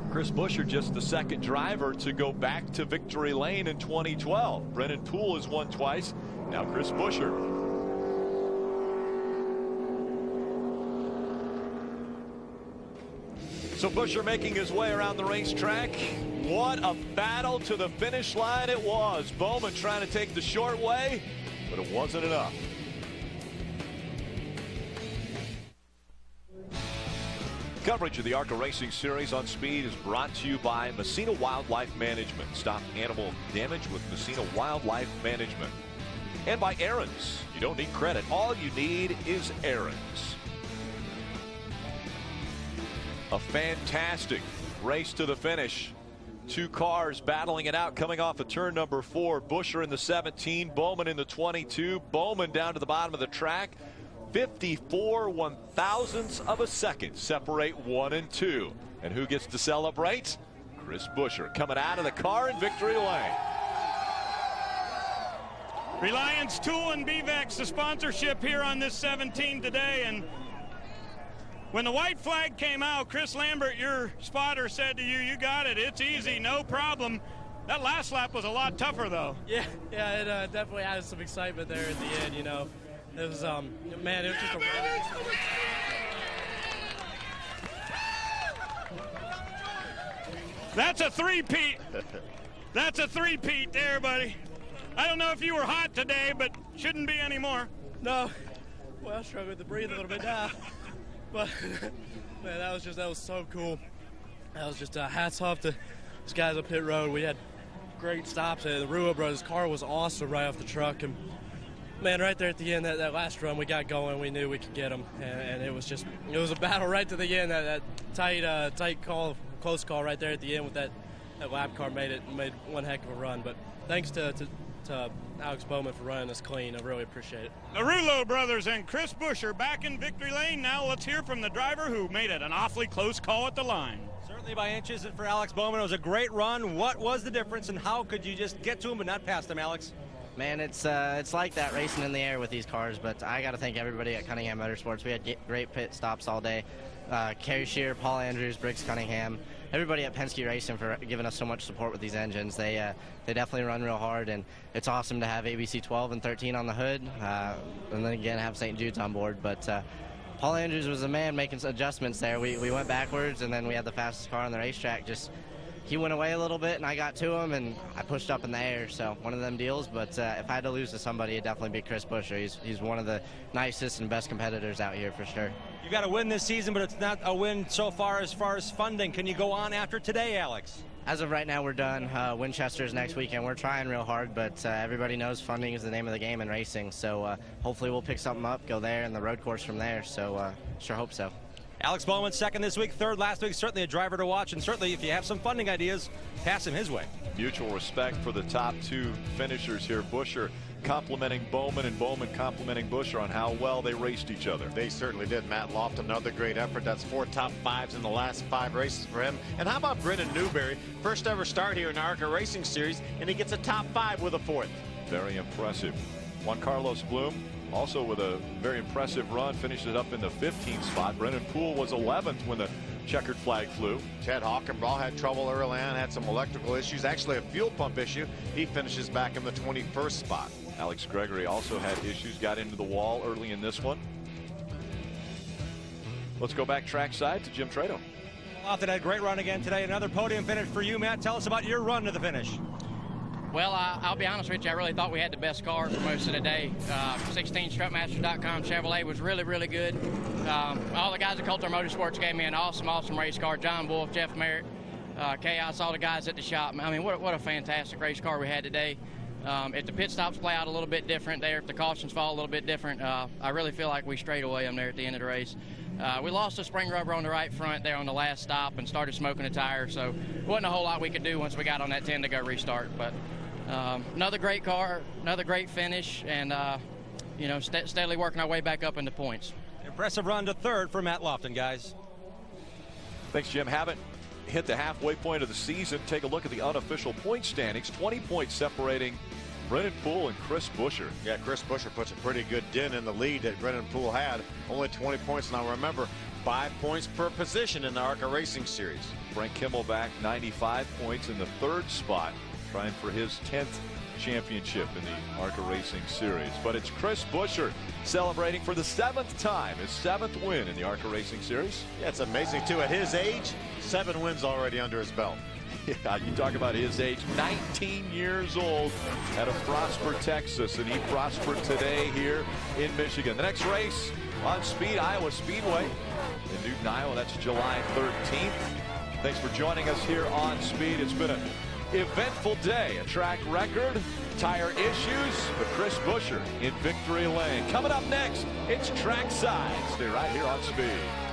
Chris Buescher just the 2nd driver to go back to victory lane in 2012. Brennan Poole has won twice. Now Chris Buescher. So Buescher making his way around the racetrack. What a battle to the finish line it was. Bowman trying to take the short way, but it wasn't enough. Coverage of the ARCA Racing Series on Speed is brought to you by Messina Wildlife Management. Stop animal damage with Messina Wildlife Management. And by Aaron's. You don't need credit. All you need is Aaron's. A fantastic race to the finish. Two cars battling it out coming off of turn number 4. Buescher in the 17, Bowman in the 22. Bowman down to the bottom of the track. 54 one-thousandths of a second separate 1 and 2. And who gets to celebrate? Chris Buescher coming out of the car in victory lane. Reliance Tool and BVAC's the sponsorship here on this 17 today. And when the white flag came out, Chris Lambert, your spotter, said to you, "You got it. It's easy, no problem." That last lap was a lot tougher, though. Yeah, it definitely added some excitement there at the end, you know. It was, man, it was just a That's a three-peat. That's a three-peat there, buddy. I don't know if you were hot today, but shouldn't be anymore. No. Well, I struggled to breathe a little bit now. But, man, that was so cool. That was just hats off to these guys up pit road. We had great stops. The Ruo brothers' car was awesome right off the truck. And, man, right there at the end, that last run we got going, we knew we could get them. And it was a battle right to the end. That tight call, close call right there at the end with that lap car made one heck of a run. But thanks to Alex Bowman for running this clean. I really appreciate it. The Rulo brothers and Chris Buescher back in victory lane. Now let's hear from the driver who made it an awfully close call at the line. Certainly by inches for Alex Bowman. It was a great run. What was the difference, and how could you just get to him but not past him, Alex? Man, it's like that racing in the air with these cars, but I got to thank everybody at Cunningham Motorsports. We had great pit stops all day. Kerry Shear, Paul Andrews, Briggs Cunningham, everybody at Penske Racing for giving us so much support with these engines. They definitely run real hard, and it's awesome to have ABC 12 and 13 on the hood, and then again have St. Jude's on board. But Paul Andrews was a man making adjustmts there. We went backwards, and then we had the fastest car on the racetrack. He went away a little bit, and I got to him, and I pushed up in the air. So one of them deals. But if I had to lose to somebody, it'd definitely be Chris Buescher. He's one of the nicest and best competitors out here for sure. You got a win this season, but it's not a win so far as funding. Can you go on after today, Alex? As of right now, we're done. Winchester's next weekend. We're trying real hard, but everybody knows funding is the name of the game in racing. So hopefully we'll pick something up, go there, and the road course from there. So sure hope so. Alex Bowman, second this week, third last week. Certainly a driver to watch, and certainly if you have some funding ideas, pass him his way. Mutual respect for the top two finishers here. Buescher complimenting Bowman and Bowman complimenting Buescher on how well they raced each other. They certainly did. Matt Loft, another great effort. That's 4 top 5s in the last 5 races for him. And how about Brendan Newberry? First ever start here in the ARCA Racing Series, and he gets a top 5 with a 4th. Very impressive. Juan Carlos Bloom also with a very impressive run, finished it up in the 15th spot. Brennan Poole was 11th when the checkered flag flew. Chad Hockenbraw had trouble early on, had some electrical issues, actually a fuel pump issue. He finishes back in the 21st spot. Alex Gregory also had issues, got into the wall early in this one. Let's go back trackside to Jim Trado. Lofton had a great run again today. Another podium finish for you, Matt. Tell us about your run to the finish. Well, I'll be honest with you. I really thought we had the best car for most of the day. 16strutmaster.com Chevrolet was really, really good. All the guys at Coulter Motorsports gave me an awesome race car. John Wolf, Jeff Merritt, Chaos, all the guys at the shop. I mean, what a fantastic race car we had today. If the pit stops play out a little bit different there, if the cautions fall a little bit different, I really feel like we strayed away them there at the end of the race. We lost the spring rubber on the right front there on the last stop and started smoking a tire, so wasn't a whole lot we could do once we got on that 10 to go restart. But another great car, another great finish, and steadily working our way back up into points. Impressive run to third for Matt Lofton, guys. Thanks, Jim. Haven't hit the halfway point of the season. Take a look at the unofficial point standings. 20 points separating Brennan Poole and Chris Buescher. Yeah, Chris Buescher puts a pretty good dent in the lead that Brennan Poole had. Only 20 points. Now remember, 5 points per position in the ARCA Racing Series. Frank Kimmelback, 95 points in the third spot, trying for his 10th championship in the ARCA Racing Series. But it's Chris Buescher celebrating for the 7th time, his 7th win in the ARCA Racing Series. Yeah, it's amazing too. At his age, 7 wins already under his belt. Yeah, you talk about his age, 19 years old out of Prosper, Texas, and he prospered today here in Michigan. The next race on Speed, Iowa Speedway. in Newton, Iowa. That's July 13th. Thanks for joining us here on Speed. It's been an eventful day. A track record, tire issues, but Chris Buescher in victory lane. Coming up next, it's trackside. Stay right here on Speed.